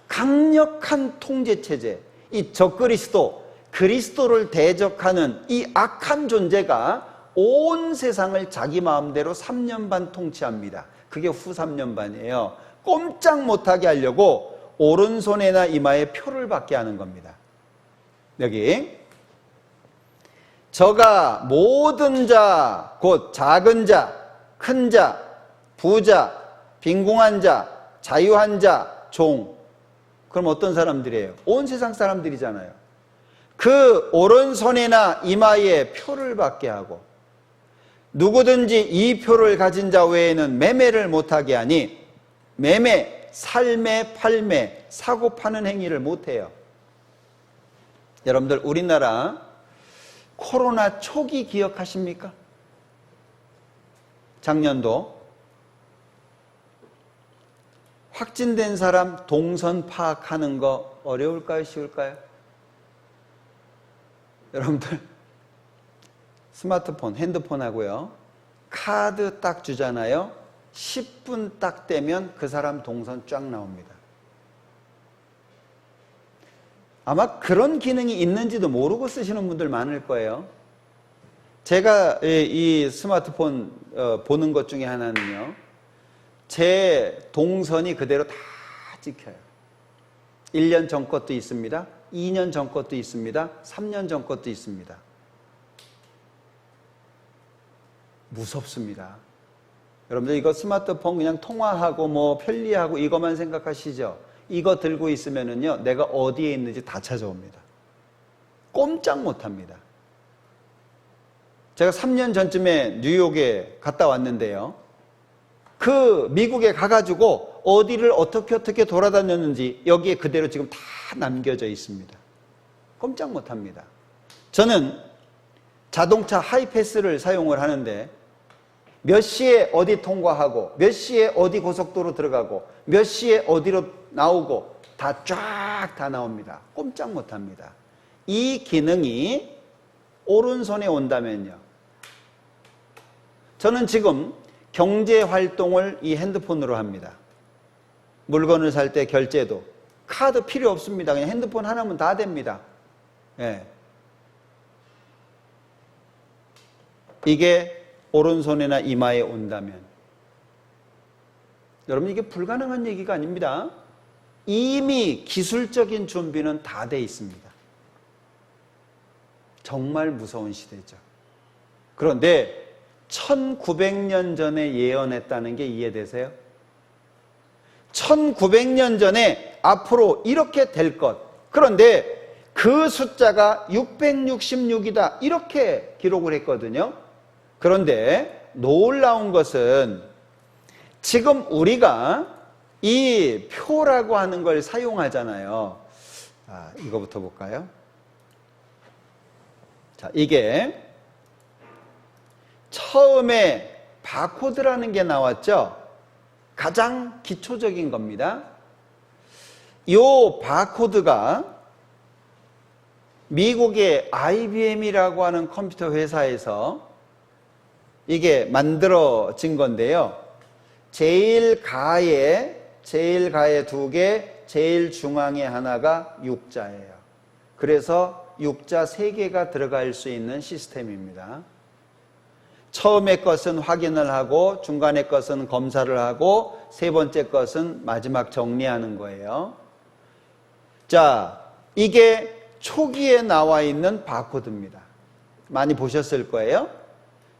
강력한 통제체제, 이 적그리스도, 그리스도를 대적하는 이 악한 존재가 온 세상을 자기 마음대로 3년 반 통치합니다. 그게 후 3년 반이에요. 꼼짝 못하게 하려고 오른손에나 이마에 표를 받게 하는 겁니다. 여기 저가 모든 자, 곧 작은 자, 큰 자, 부자, 빈궁한 자, 자유한 자, 종. 그럼 어떤 사람들이에요? 온 세상 사람들이잖아요. 그 오른손에나 이마에 표를 받게 하고 누구든지 이 표를 가진 자 외에는 매매를 못하게 하니, 매매, 살매, 팔매, 사고 파는 행위를 못해요. 여러분들 우리나라 코로나 초기 기억하십니까? 작년도 확진된 사람 동선 파악하는 거 어려울까요? 쉬울까요? 여러분들 스마트폰, 핸드폰 하고요, 카드 딱 주잖아요. 10분 딱 되면 그 사람 동선 쫙 나옵니다. 아마 그런 기능이 있는지도 모르고 쓰시는 분들 많을 거예요. 제가 이 스마트폰 보는 것 중에 하나는요, 제 동선이 그대로 다 찍혀요. 1년 전 것도 있습니다. 2년 전 것도 있습니다. 3년 전 것도 있습니다. 무섭습니다. 여러분들 이거 스마트폰 그냥 통화하고 뭐 편리하고 이것만 생각하시죠? 이거 들고 있으면은요, 내가 어디에 있는지 다 찾아옵니다. 꼼짝 못 합니다. 제가 3년 전쯤에 뉴욕에 갔다 왔는데요, 그 미국에 가가지고 어디를 어떻게 돌아다녔는지 여기에 그대로 지금 다 남겨져 있습니다. 꼼짝 못 합니다. 저는 자동차 하이패스를 사용을 하는데 몇 시에 어디 통과하고 몇 시에 어디 고속도로 들어가고 몇 시에 어디로 나오고 다 쫙 다 나옵니다. 꼼짝 못 합니다. 이 기능이 오른손에 온다면요, 저는 지금 경제 활동을 이 핸드폰으로 합니다. 물건을 살 때 결제도 카드 필요 없습니다. 그냥 핸드폰 하나면 다 됩니다. 예. 이게 오른손이나 이마에 온다면, 여러분 이게 불가능한 얘기가 아닙니다. 이미 기술적인 준비는 다 돼 있습니다. 정말 무서운 시대죠. 그런데 1900년 전에 예언했다는 게 이해되세요? 1900년 전에 앞으로 이렇게 될 것. 그런데 그 숫자가 666이다 이렇게 기록을 했거든요. 그런데 놀라운 것은 지금 우리가 이 표라고 하는 걸 사용하잖아요. 이거부터 볼까요? 자, 이게 처음에 바코드라는 게 나왔죠. 가장 기초적인 겁니다. 이 바코드가 미국의 IBM이라고 하는 컴퓨터 회사에서 이게 만들어진 건데요. 제일 가에 2개, 제일 중앙에 하나가 육자예요. 그래서 육자 3개가 들어갈 수 있는 시스템입니다. 처음의 것은 확인을 하고, 중간의 것은 검사를 하고, 세 번째 것은 마지막 정리하는 거예요. 자, 이게 초기에 나와 있는 바코드입니다. 많이 보셨을 거예요.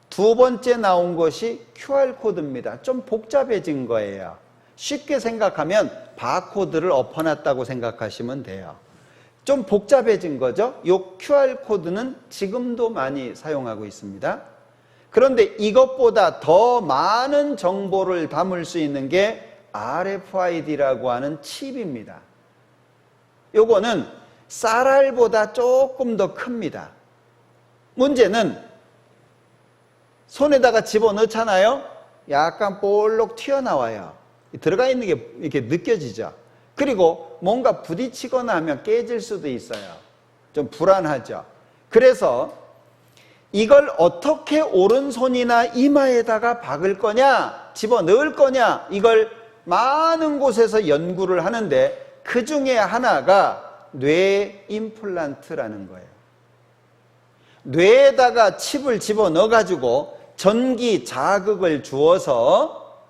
두 번째 나온 것이 QR코드입니다. 좀 복잡해진 거예요. 쉽게 생각하면 바코드를 엎어놨다고 생각하시면 돼요. 좀 복잡해진 거죠. 이 QR코드는 지금도 많이 사용하고 있습니다. 그런데 이것보다 더 많은 정보를 담을 수 있는 게 RFID라고 하는 칩입니다. 요거는 쌀알보다 조금 더 큽니다. 문제는 손에다가 집어넣잖아요. 약간 볼록 튀어나와요. 들어가 있는 게 이렇게 느껴지죠. 그리고 뭔가 부딪히거나 하면 깨질 수도 있어요. 좀 불안하죠. 그래서 이걸 어떻게 오른손이나 이마에다가 박을 거냐, 집어넣을 거냐, 이걸 많은 곳에서 연구를 하는데 그 중에 하나가 뇌 임플란트라는 거예요. 뇌에다가 칩을 집어넣어 가지고 전기 자극을 주어서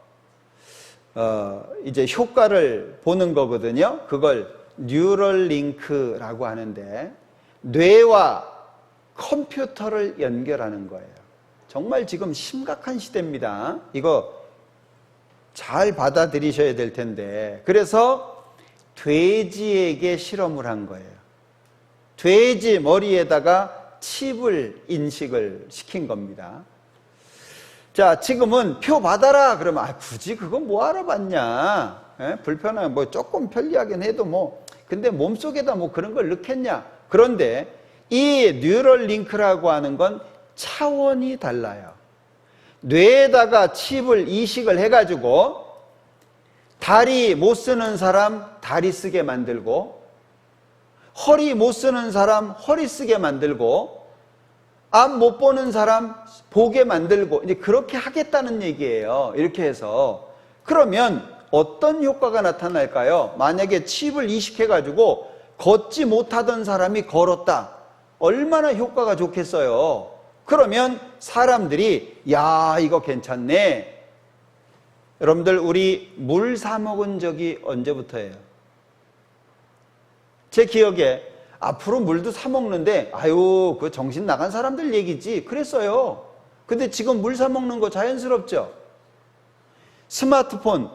이제 효과를 보는 거거든요. 그걸 뉴럴링크라고 하는데 뇌와 컴퓨터를 연결하는 거예요. 정말 지금 심각한 시대입니다. 이거 잘 받아들이셔야 될 텐데. 그래서 돼지에게 실험을 한 거예요. 돼지 머리에다가 칩을 인식을 시킨 겁니다. 자, 지금은 표 받아라 그러면 굳이 그건 뭐하러 받냐, 불편하면 뭐 조금 편리하긴 해도 뭐 근데 몸속에다 뭐 그런 걸 넣겠냐. 그런데 이 뉴럴링크라고 하는 건 차원이 달라요. 뇌에다가 칩을 이식을 해가지고 다리 못 쓰는 사람 다리 쓰게 만들고, 허리 못 쓰는 사람 허리 쓰게 만들고, 앞 못 보는 사람 보게 만들고, 이제 그렇게 하겠다는 얘기예요. 이렇게 해서. 그러면 어떤 효과가 나타날까요? 만약에 칩을 이식해가지고 걷지 못하던 사람이 걸었다. 얼마나 효과가 좋겠어요. 그러면 사람들이 야, 이거 괜찮네. 여러분들, 우리 물 사 먹은 적이 언제부터예요? 제 기억에 앞으로 물도 사 먹는데 아유, 그 정신 나간 사람들 얘기지 그랬어요. 근데 지금 물 사 먹는 거 자연스럽죠? 스마트폰,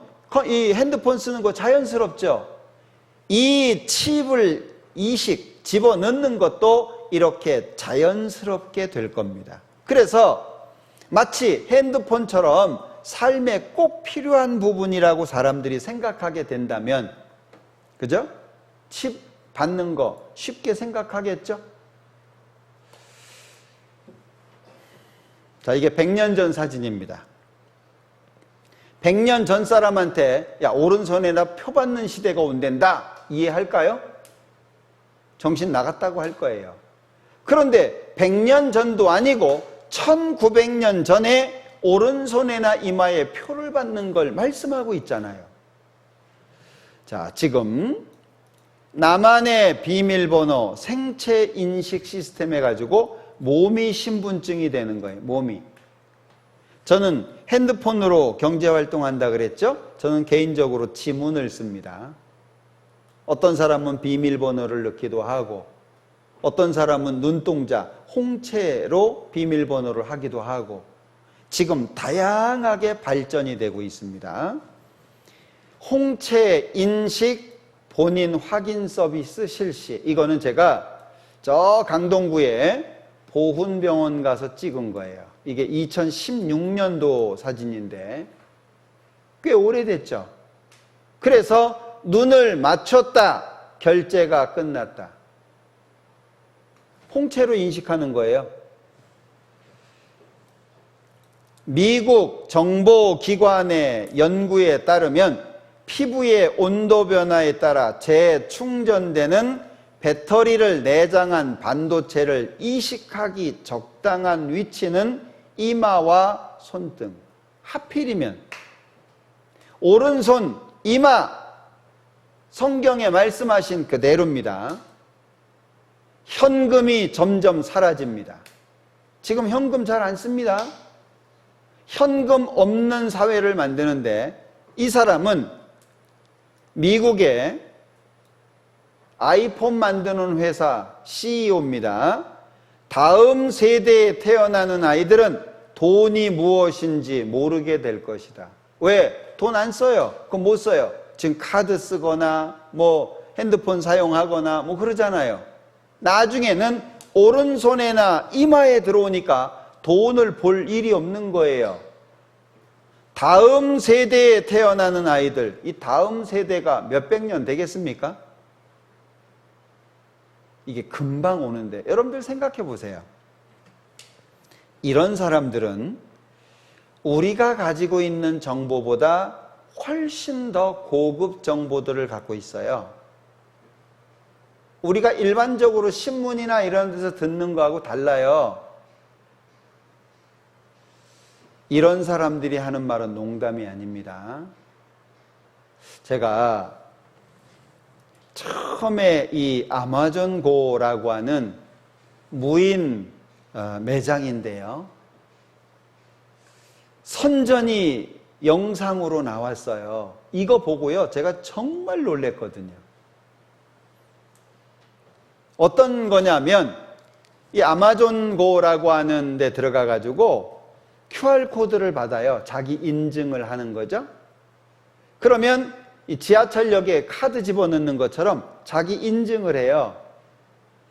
이 핸드폰 쓰는 거 자연스럽죠? 이 칩을 이식, 집어넣는 것도 이렇게 자연스럽게 될 겁니다. 그래서 마치 핸드폰처럼 삶에 꼭 필요한 부분이라고 사람들이 생각하게 된다면, 그죠? 칩 받는 거 쉽게 생각하겠죠? 자, 이게 100년 전 사진입니다. 100년 전 사람한테 야, 오른손에다 표 받는 시대가 온댄다. 이해할까요? 정신 나갔다고 할 거예요. 그런데 100년 전도 아니고 1900년 전에 오른손에나 이마에 표를 받는 걸 말씀하고 있잖아요. 자, 지금 나만의 비밀번호 생체 인식 시스템 해가지고 몸이 신분증이 되는 거예요. 몸이. 저는 핸드폰으로 경제활동한다 그랬죠? 저는 개인적으로 지문을 씁니다. 어떤 사람은 비밀번호를 넣기도 하고, 어떤 사람은 눈동자, 홍채로 비밀번호를 하기도 하고, 지금 다양하게 발전이 되고 있습니다. 홍채 인식 본인 확인 서비스 실시, 이거는 제가 저 강동구에 보훈병원 가서 찍은 거예요. 이게 2016년도 사진인데 꽤 오래됐죠. 그래서 눈을 맞췄다. 결제가 끝났다. 홍채로 인식하는 거예요. 미국 정보기관의 연구에 따르면 피부의 온도 변화에 따라 재충전되는 배터리를 내장한 반도체를 이식하기 적당한 위치는 이마와 손등. 하필이면 오른손 이마, 성경에 말씀하신 그대로입니다. 현금이 점점 사라집니다. 지금 현금 잘 안 씁니다. 현금 없는 사회를 만드는데 이 사람은 미국의 아이폰 만드는 회사 CEO입니다. 다음 세대에 태어나는 아이들은 돈이 무엇인지 모르게 될 것이다. 왜? 돈 안 써요. 그럼 못 써요. 지금 카드 쓰거나 뭐 핸드폰 사용하거나 뭐 그러잖아요. 나중에는 오른손에나 이마에 들어오니까 돈을 볼 일이 없는 거예요. 다음 세대에 태어나는 아이들, 이 다음 세대가 몇백 년 되겠습니까? 이게 금방 오는데 여러분들 생각해 보세요. 이런 사람들은 우리가 가지고 있는 정보보다 훨씬 더 고급 정보들을 갖고 있어요. 우리가 일반적으로 신문이나 이런 데서 듣는 거하고 달라요. 이런 사람들이 하는 말은 농담이 아닙니다. 제가 처음에 이 아마존고라고 하는 무인 매장인데요. 선전이 영상으로 나왔어요. 이거 보고요, 제가 정말 놀랬거든요. 어떤 거냐면 이 아마존고라고 하는 데 들어가 가지고 QR코드를 받아요. 자기 인증을 하는 거죠. 그러면 이 지하철역에 카드 집어넣는 것처럼 자기 인증을 해요.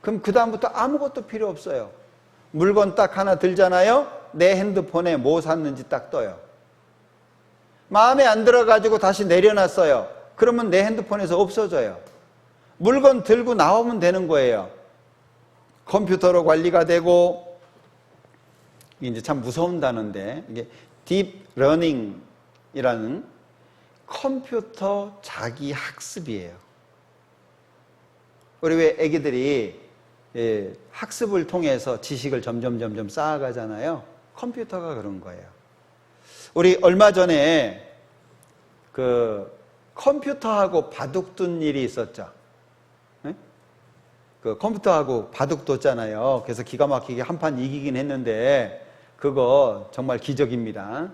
그럼 그 다음부터 아무것도 필요 없어요. 물건 딱 하나 들잖아요. 내 핸드폰에 뭐 샀는지 딱 떠요. 마음에 안 들어가지고 다시 내려놨어요. 그러면 내 핸드폰에서 없어져요. 물건 들고 나오면 되는 거예요. 컴퓨터로 관리가 되고, 이제 참 무서운 단어인데, 이게 딥러닝이라는 컴퓨터 자기 학습이에요. 우리 왜 애기들이 학습을 통해서 지식을 점점 쌓아가잖아요. 컴퓨터가 그런 거예요. 우리 얼마 전에 그 컴퓨터하고 바둑 둔 일이 있었죠. 네? 그 컴퓨터하고 바둑 뒀잖아요. 그래서 기가 막히게 한 판 이기긴 했는데 그거 정말 기적입니다.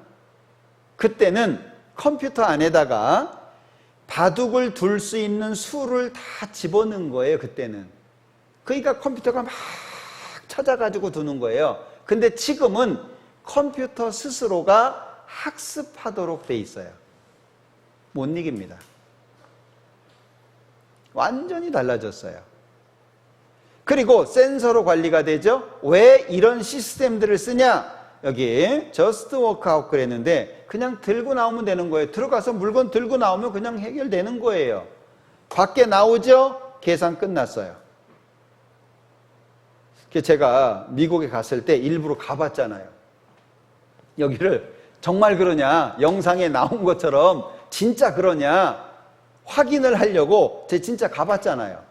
그때는 컴퓨터 안에다가 바둑을 둘 수 있는 수를 다 집어넣은 거예요. 그때는. 그러니까 컴퓨터가 막 찾아가지고 두는 거예요. 근데 지금은 컴퓨터 스스로가 학습하도록 돼 있어요. 못 이깁니다. 완전히 달라졌어요. 그리고 센서로 관리가 되죠. 왜 이런 시스템들을 쓰냐? 여기 Just Walk Out 그랬는데 그냥 들고 나오면 되는 거예요. 들어가서 물건 들고 나오면 그냥 해결되는 거예요. 밖에 나오죠? 계산 끝났어요. 제가 미국에 갔을 때 일부러 가봤잖아요. 여기를 정말 그러냐, 영상에 나온 것처럼 진짜 그러냐 확인을 하려고 제가 진짜 가봤잖아요.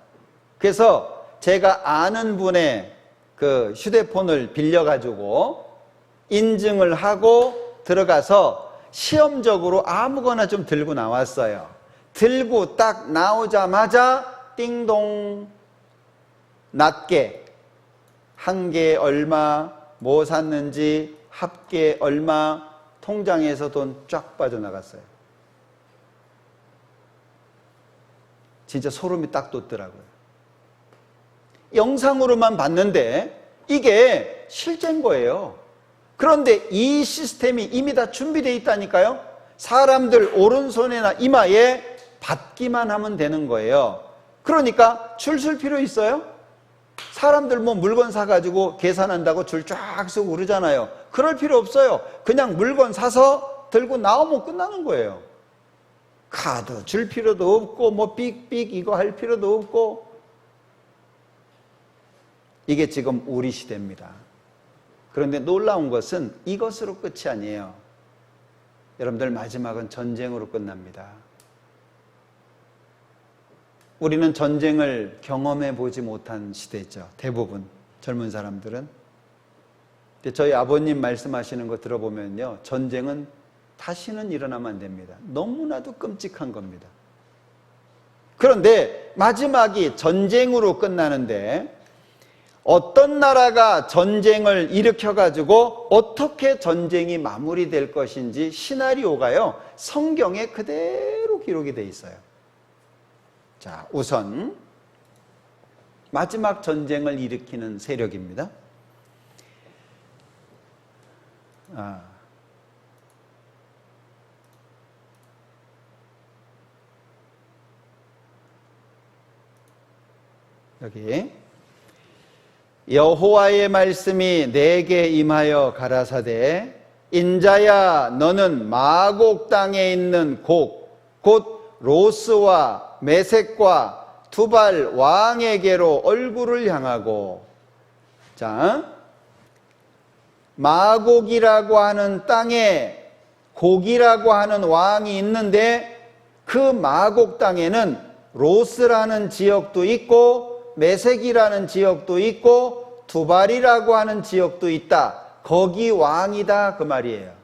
그래서 제가 아는 분의 그 휴대폰을 빌려가지고 인증을 하고 들어가서 시험적으로 아무거나 좀 들고 나왔어요. 들고 딱 나오자마자 띵동, 낱개, 한 개 얼마, 뭐 샀는지, 합계 얼마, 통장에서 돈 쫙 빠져나갔어요. 진짜 소름이 딱 돋더라고요. 영상으로만 봤는데 이게 실제인 거예요. 그런데 이 시스템이 이미 다 준비되어 있다니까요. 사람들 오른손이나 이마에 받기만 하면 되는 거예요. 그러니까 줄 쓸 필요 있어요? 사람들 뭐 물건 사가지고 계산한다고 줄 쫙 서고 그러잖아요. 그럴 필요 없어요. 그냥 물건 사서 들고 나오면 끝나는 거예요. 카드 줄 필요도 없고 뭐 삑삑 이거 할 필요도 없고. 이게 지금 우리 시대입니다. 그런데 놀라운 것은 이것으로 끝이 아니에요. 여러분들, 마지막은 전쟁으로 끝납니다. 우리는 전쟁을 경험해 보지 못한 시대죠. 대부분 젊은 사람들은. 근데 저희 아버님 말씀하시는 거 들어보면요, 전쟁은 다시는 일어나면 안 됩니다. 너무나도 끔찍한 겁니다. 그런데 마지막이 전쟁으로 끝나는데, 어떤 나라가 전쟁을 일으켜가지고 어떻게 전쟁이 마무리될 것인지 시나리오가요, 성경에 그대로 기록이 돼 있어요. 자, 우선 마지막 전쟁을 일으키는 세력입니다. 여기 여호와의 말씀이 내게 임하여 가라사대, 인자야 너는 마곡 땅에 있는 곡 곧 로스와 메섹과 두발 왕에게로 얼굴을 향하고. 자, 마곡이라고 하는 땅에 곡이라고 하는 왕이 있는데, 그 마곡 땅에는 로스라는 지역도 있고 메섹이라는 지역도 있고 두발이라고 하는 지역도 있다. 거기 왕이다, 그 말이에요.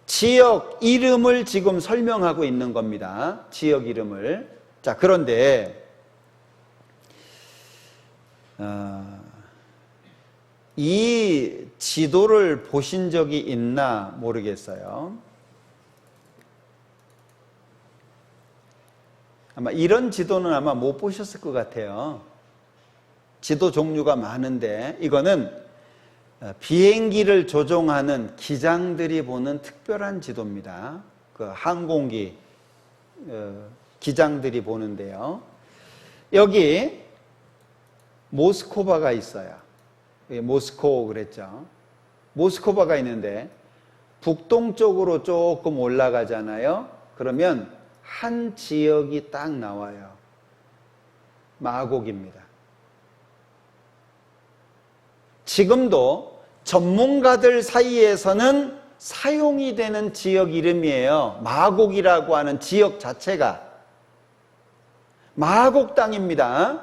지역 이름을 지금 설명하고 있는 겁니다. 지역 이름을. 자, 그런데 이 지도를 보신 적이 있나 모르겠어요. 아마 이런 지도는 아마 못 보셨을 것 같아요. 지도 종류가 많은데, 이거는 비행기를 조종하는 기장들이 보는 특별한 지도입니다. 그 항공기 기장들이 보는데요. 여기 모스코바가 있어요. 모스코 그랬죠. 모스코바가 있는데 북동쪽으로 조금 올라가잖아요. 그러면 한 지역이 딱 나와요. 마곡입니다. 지금도 전문가들 사이에서는 사용이 되는 지역 이름이에요. 마곡이라고 하는 지역 자체가 마곡 땅입니다.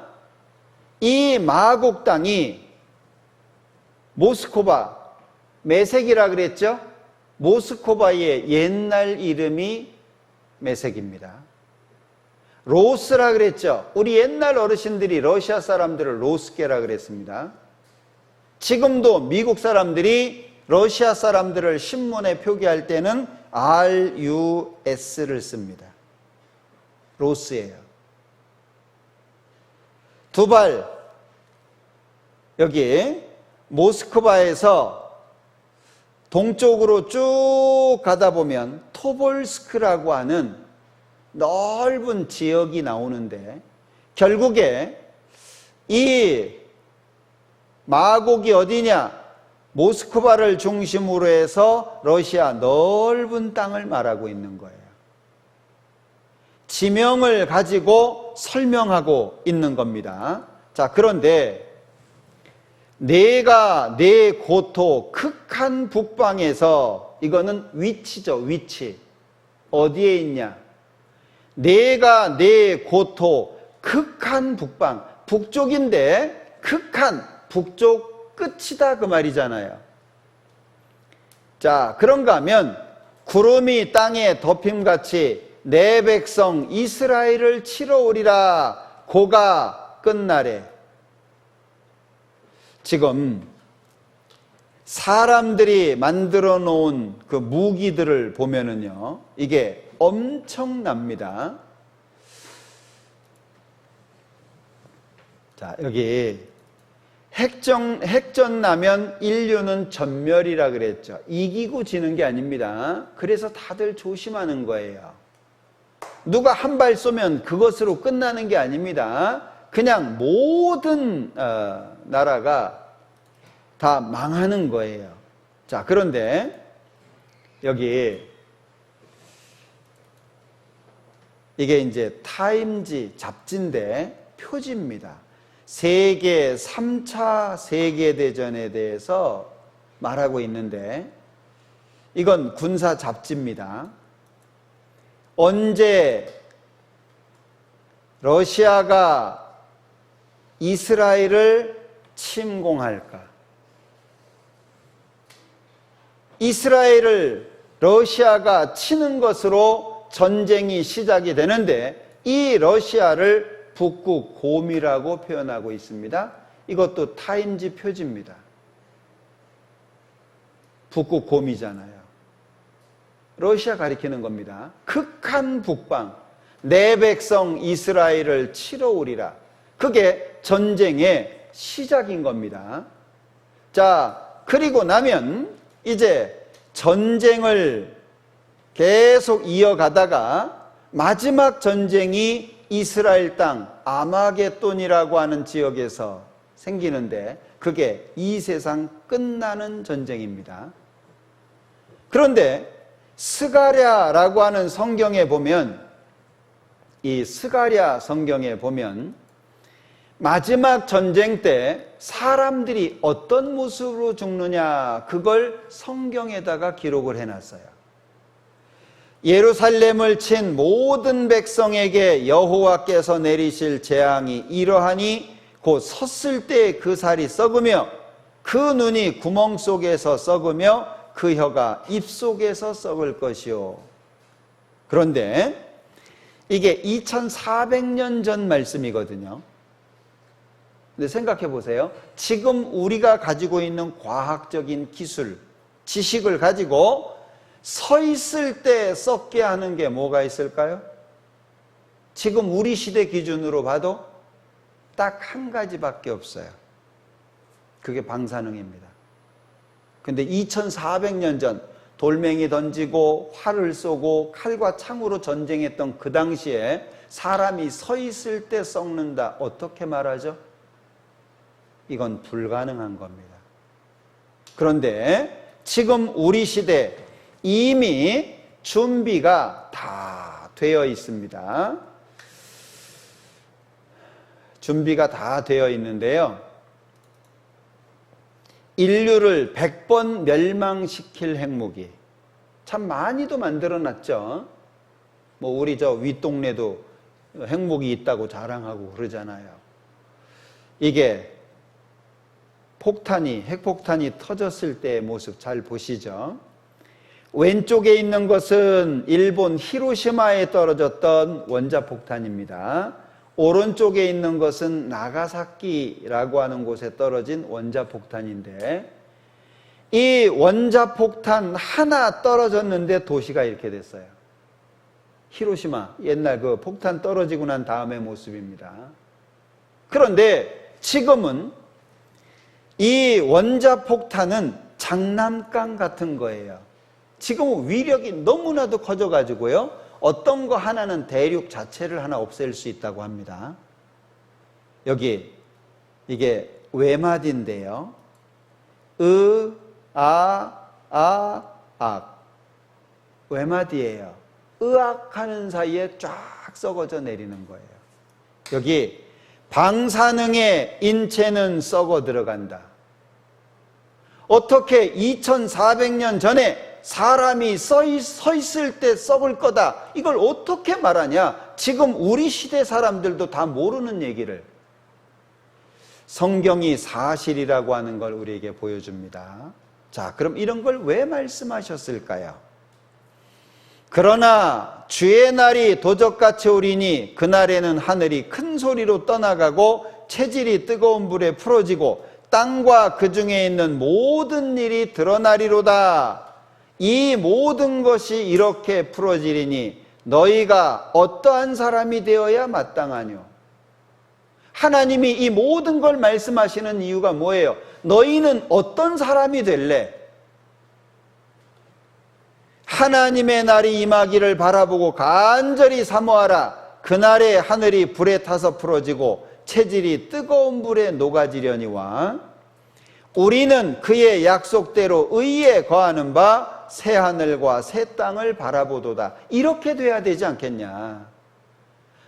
이 마곡 땅이 모스코바, 메섹이라 그랬죠? 모스코바의 옛날 이름이 메섹입니다. 로스라 그랬죠? 우리 옛날 어르신들이 러시아 사람들을 로스케라 그랬습니다. 지금도 미국 사람들이 러시아 사람들을 신문에 표기할 때는 RUS를 씁니다. 로스예요. 두발, 여기 모스크바에서 동쪽으로 쭉 가다 보면 토볼스크라고 하는 넓은 지역이 나오는데, 결국에 이 마곡이 어디냐? 모스크바를 중심으로 해서 러시아 넓은 땅을 말하고 있는 거예요. 지명을 가지고 설명하고 있는 겁니다. 자, 그런데 내가 내 고토 극한 북방에서, 이거는 위치죠, 위치. 어디에 있냐? 내가 내 고토 극한 북방, 북쪽인데 극한, 북쪽 끝이다, 그 말이잖아요. 자, 그런가 하면 구름이 땅에 덮임같이 내 백성 이스라엘을 치러 오리라, 고가 끝날에. 지금 사람들이 만들어 놓은 그 무기들을 보면은요, 이게 엄청납니다. 자, 여기 핵전 나면 인류는 전멸이라 그랬죠. 이기고 지는 게 아닙니다. 그래서 다들 조심하는 거예요. 누가 한 발 쏘면 그것으로 끝나는 게 아닙니다. 그냥 모든 나라가 다 망하는 거예요. 자, 그런데 여기 이게 이제 타임지 잡지인데 표지입니다. 세계 3차 세계대전에 대해서 말하고 있는데 이건 군사 잡지입니다. 언제 러시아가 이스라엘을 침공할까? 이스라엘을 러시아가 치는 것으로 전쟁이 시작이 되는데 이 러시아를 북극 곰이라고 표현하고 있습니다. 이것도 타임지 표지입니다. 북극 곰이잖아요. 러시아 가리키는 겁니다. 극한 북방, 내 백성 이스라엘을 치러 오리라. 그게 전쟁의 시작인 겁니다. 자, 그리고 나면 이제 전쟁을 계속 이어가다가 마지막 전쟁이 이스라엘 땅 아마겟돈이라고 하는 지역에서 생기는데 그게 이 세상 끝나는 전쟁입니다. 그런데 스가랴라고 하는 성경에 보면 이 스가랴 성경에 보면 마지막 전쟁 때 사람들이 어떤 모습으로 죽느냐 그걸 성경에다가 기록을 해놨어요. 예루살렘을 친 모든 백성에게 여호와께서 내리실 재앙이 이러하니 곧 섰을 때 그 살이 썩으며 그 눈이 구멍 속에서 썩으며 그 혀가 입 속에서 썩을 것이요. 그런데 이게 2400년 전 말씀이거든요. 근데 생각해 보세요. 지금 우리가 가지고 있는 과학적인 기술, 지식을 가지고 서 있을 때 썩게 하는 게 뭐가 있을까요? 지금 우리 시대 기준으로 봐도 딱 한 가지밖에 없어요. 그게 방사능입니다. 근데 2400년 전 돌멩이 던지고 활을 쏘고 칼과 창으로 전쟁했던 그 당시에 사람이 서 있을 때 썩는다. 어떻게 말하죠? 이건 불가능한 겁니다. 그런데 지금 우리 시대 이미 준비가 다 되어 있습니다. 준비가 다 되어 있는데요. 인류를 100번 멸망시킬 핵무기 참 많이도 만들어놨죠. 뭐 우리 저 윗동네도 핵무기 있다고 자랑하고 그러잖아요. 이게 핵폭탄이 터졌을 때의 모습 잘 보시죠. 왼쪽에 있는 것은 일본 히로시마에 떨어졌던 원자폭탄입니다. 오른쪽에 있는 것은 나가사키라고 하는 곳에 떨어진 원자폭탄인데 이 원자폭탄 하나 떨어졌는데 도시가 이렇게 됐어요. 히로시마, 옛날 그 폭탄 떨어지고 난 다음의 모습입니다. 그런데 지금은 이 원자폭탄은 장난감 같은 거예요. 지금은 위력이 너무나도 커져가지고요. 어떤 거 하나는 대륙 자체를 하나 없앨 수 있다고 합니다. 여기 이게 외마디인데요. 악. 외마디예요. 의악하는 사이에 쫙 썩어져 내리는 거예요. 여기 방사능의 인체는 썩어 들어간다. 어떻게 2400년 전에 사람이 서 있을 때 썩을 거다. 이걸 어떻게 말하냐? 지금 우리 시대 사람들도 다 모르는 얘기를 성경이 사실이라고 하는 걸 우리에게 보여줍니다. 자, 그럼 이런 걸 왜 말씀하셨을까요? 그러나 주의 날이 도적같이 오리니 그날에는 하늘이 큰 소리로 떠나가고 체질이 뜨거운 불에 풀어지고 땅과 그 중에 있는 모든 일이 드러나리로다. 이 모든 것이 이렇게 풀어지리니 너희가 어떠한 사람이 되어야 마땅하뇨? 하나님이 이 모든 걸 말씀하시는 이유가 뭐예요? 너희는 어떤 사람이 될래? 하나님의 날이 임하기를 바라보고 간절히 사모하라. 그날에 하늘이 불에 타서 풀어지고 체질이 뜨거운 불에 녹아지려니와 우리는 그의 약속대로 의에 거하는 바 새 하늘과 새 땅을 바라보도다. 이렇게 돼야 되지 않겠냐.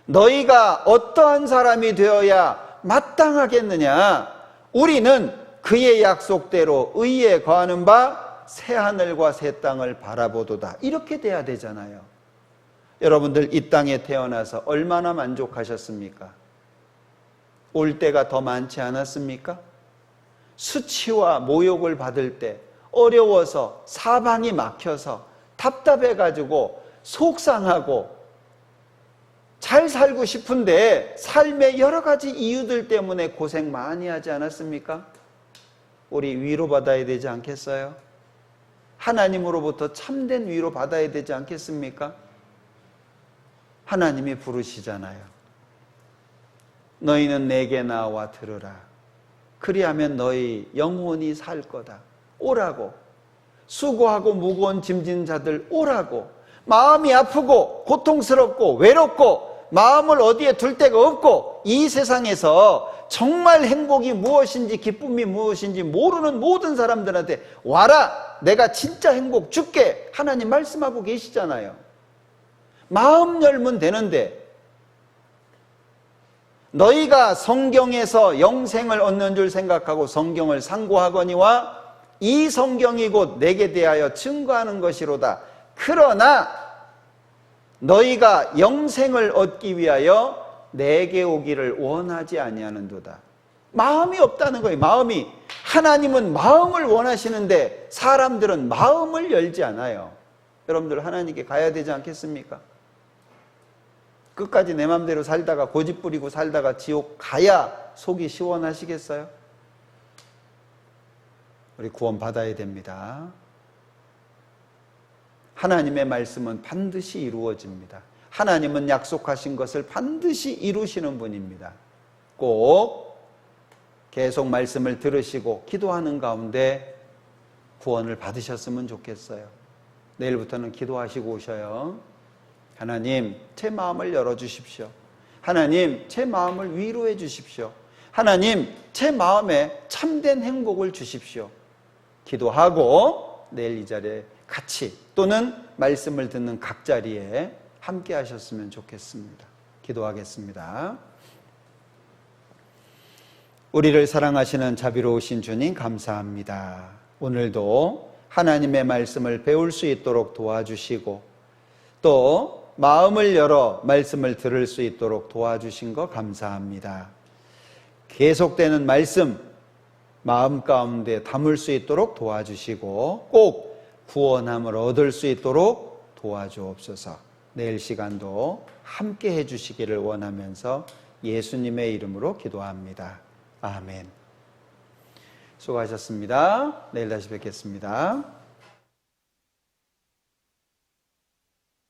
너희가 어떠한 사람이 되어야 마땅하겠느냐. 우리는 그의 약속대로 의에 거하는 바 새 하늘과 새 땅을 바라보도다. 이렇게 돼야 되잖아요. 여러분들 이 땅에 태어나서 얼마나 만족하셨습니까? 올 때가 더 많지 않았습니까? 수치와 모욕을 받을 때, 어려워서 사방이 막혀서 답답해가지고 속상하고 잘 살고 싶은데 삶의 여러 가지 이유들 때문에 고생 많이 하지 않았습니까? 우리 위로받아야 되지 않겠어요? 하나님으로부터 참된 위로 받아야 되지 않겠습니까? 하나님이 부르시잖아요. 너희는 내게 나와 들으라. 그리하면 너희 영혼이 살 거다. 오라고. 수고하고 무거운 짐진 자들 오라고. 마음이 아프고 고통스럽고 외롭고 마음을 어디에 둘 데가 없고 이 세상에서 정말 행복이 무엇인지 기쁨이 무엇인지 모르는 모든 사람들한테 와라. 내가 진짜 행복 줄게. 하나님 말씀하고 계시잖아요. 마음 열면 되는데 너희가 성경에서 영생을 얻는 줄 생각하고 성경을 상고하거니와 이 성경이 곧 내게 대하여 증거하는 것이로다. 그러나 너희가 영생을 얻기 위하여 내게 오기를 원하지 아니하는도다. 마음이 없다는 거예요. 마음이. 하나님은 마음을 원하시는데 사람들은 마음을 열지 않아요. 여러분들 하나님께 가야 되지 않겠습니까? 끝까지 내 맘대로 살다가 고집 부리고 살다가 지옥 가야 속이 시원하시겠어요? 우리 구원 받아야 됩니다. 하나님의 말씀은 반드시 이루어집니다. 하나님은 약속하신 것을 반드시 이루시는 분입니다. 꼭 계속 말씀을 들으시고 기도하는 가운데 구원을 받으셨으면 좋겠어요. 내일부터는 기도하시고 오셔요. 하나님, 제 마음을 열어주십시오. 하나님, 제 마음을 위로해 주십시오. 하나님, 제 마음에 참된 행복을 주십시오. 기도하고 내일 이 자리에 같이 또는 말씀을 듣는 각 자리에 함께 하셨으면 좋겠습니다. 기도하겠습니다. 우리를 사랑하시는 자비로우신 주님 감사합니다. 오늘도 하나님의 말씀을 배울 수 있도록 도와주시고 또 마음을 열어 말씀을 들을 수 있도록 도와주신 거 감사합니다. 계속되는 말씀 마음 가운데 담을 수 있도록 도와주시고 꼭 구원함을 얻을 수 있도록 도와주옵소서. 내일 시간도 함께 해주시기를 원하면서 예수님의 이름으로 기도합니다. 아멘. 수고하셨습니다. 내일 다시 뵙겠습니다.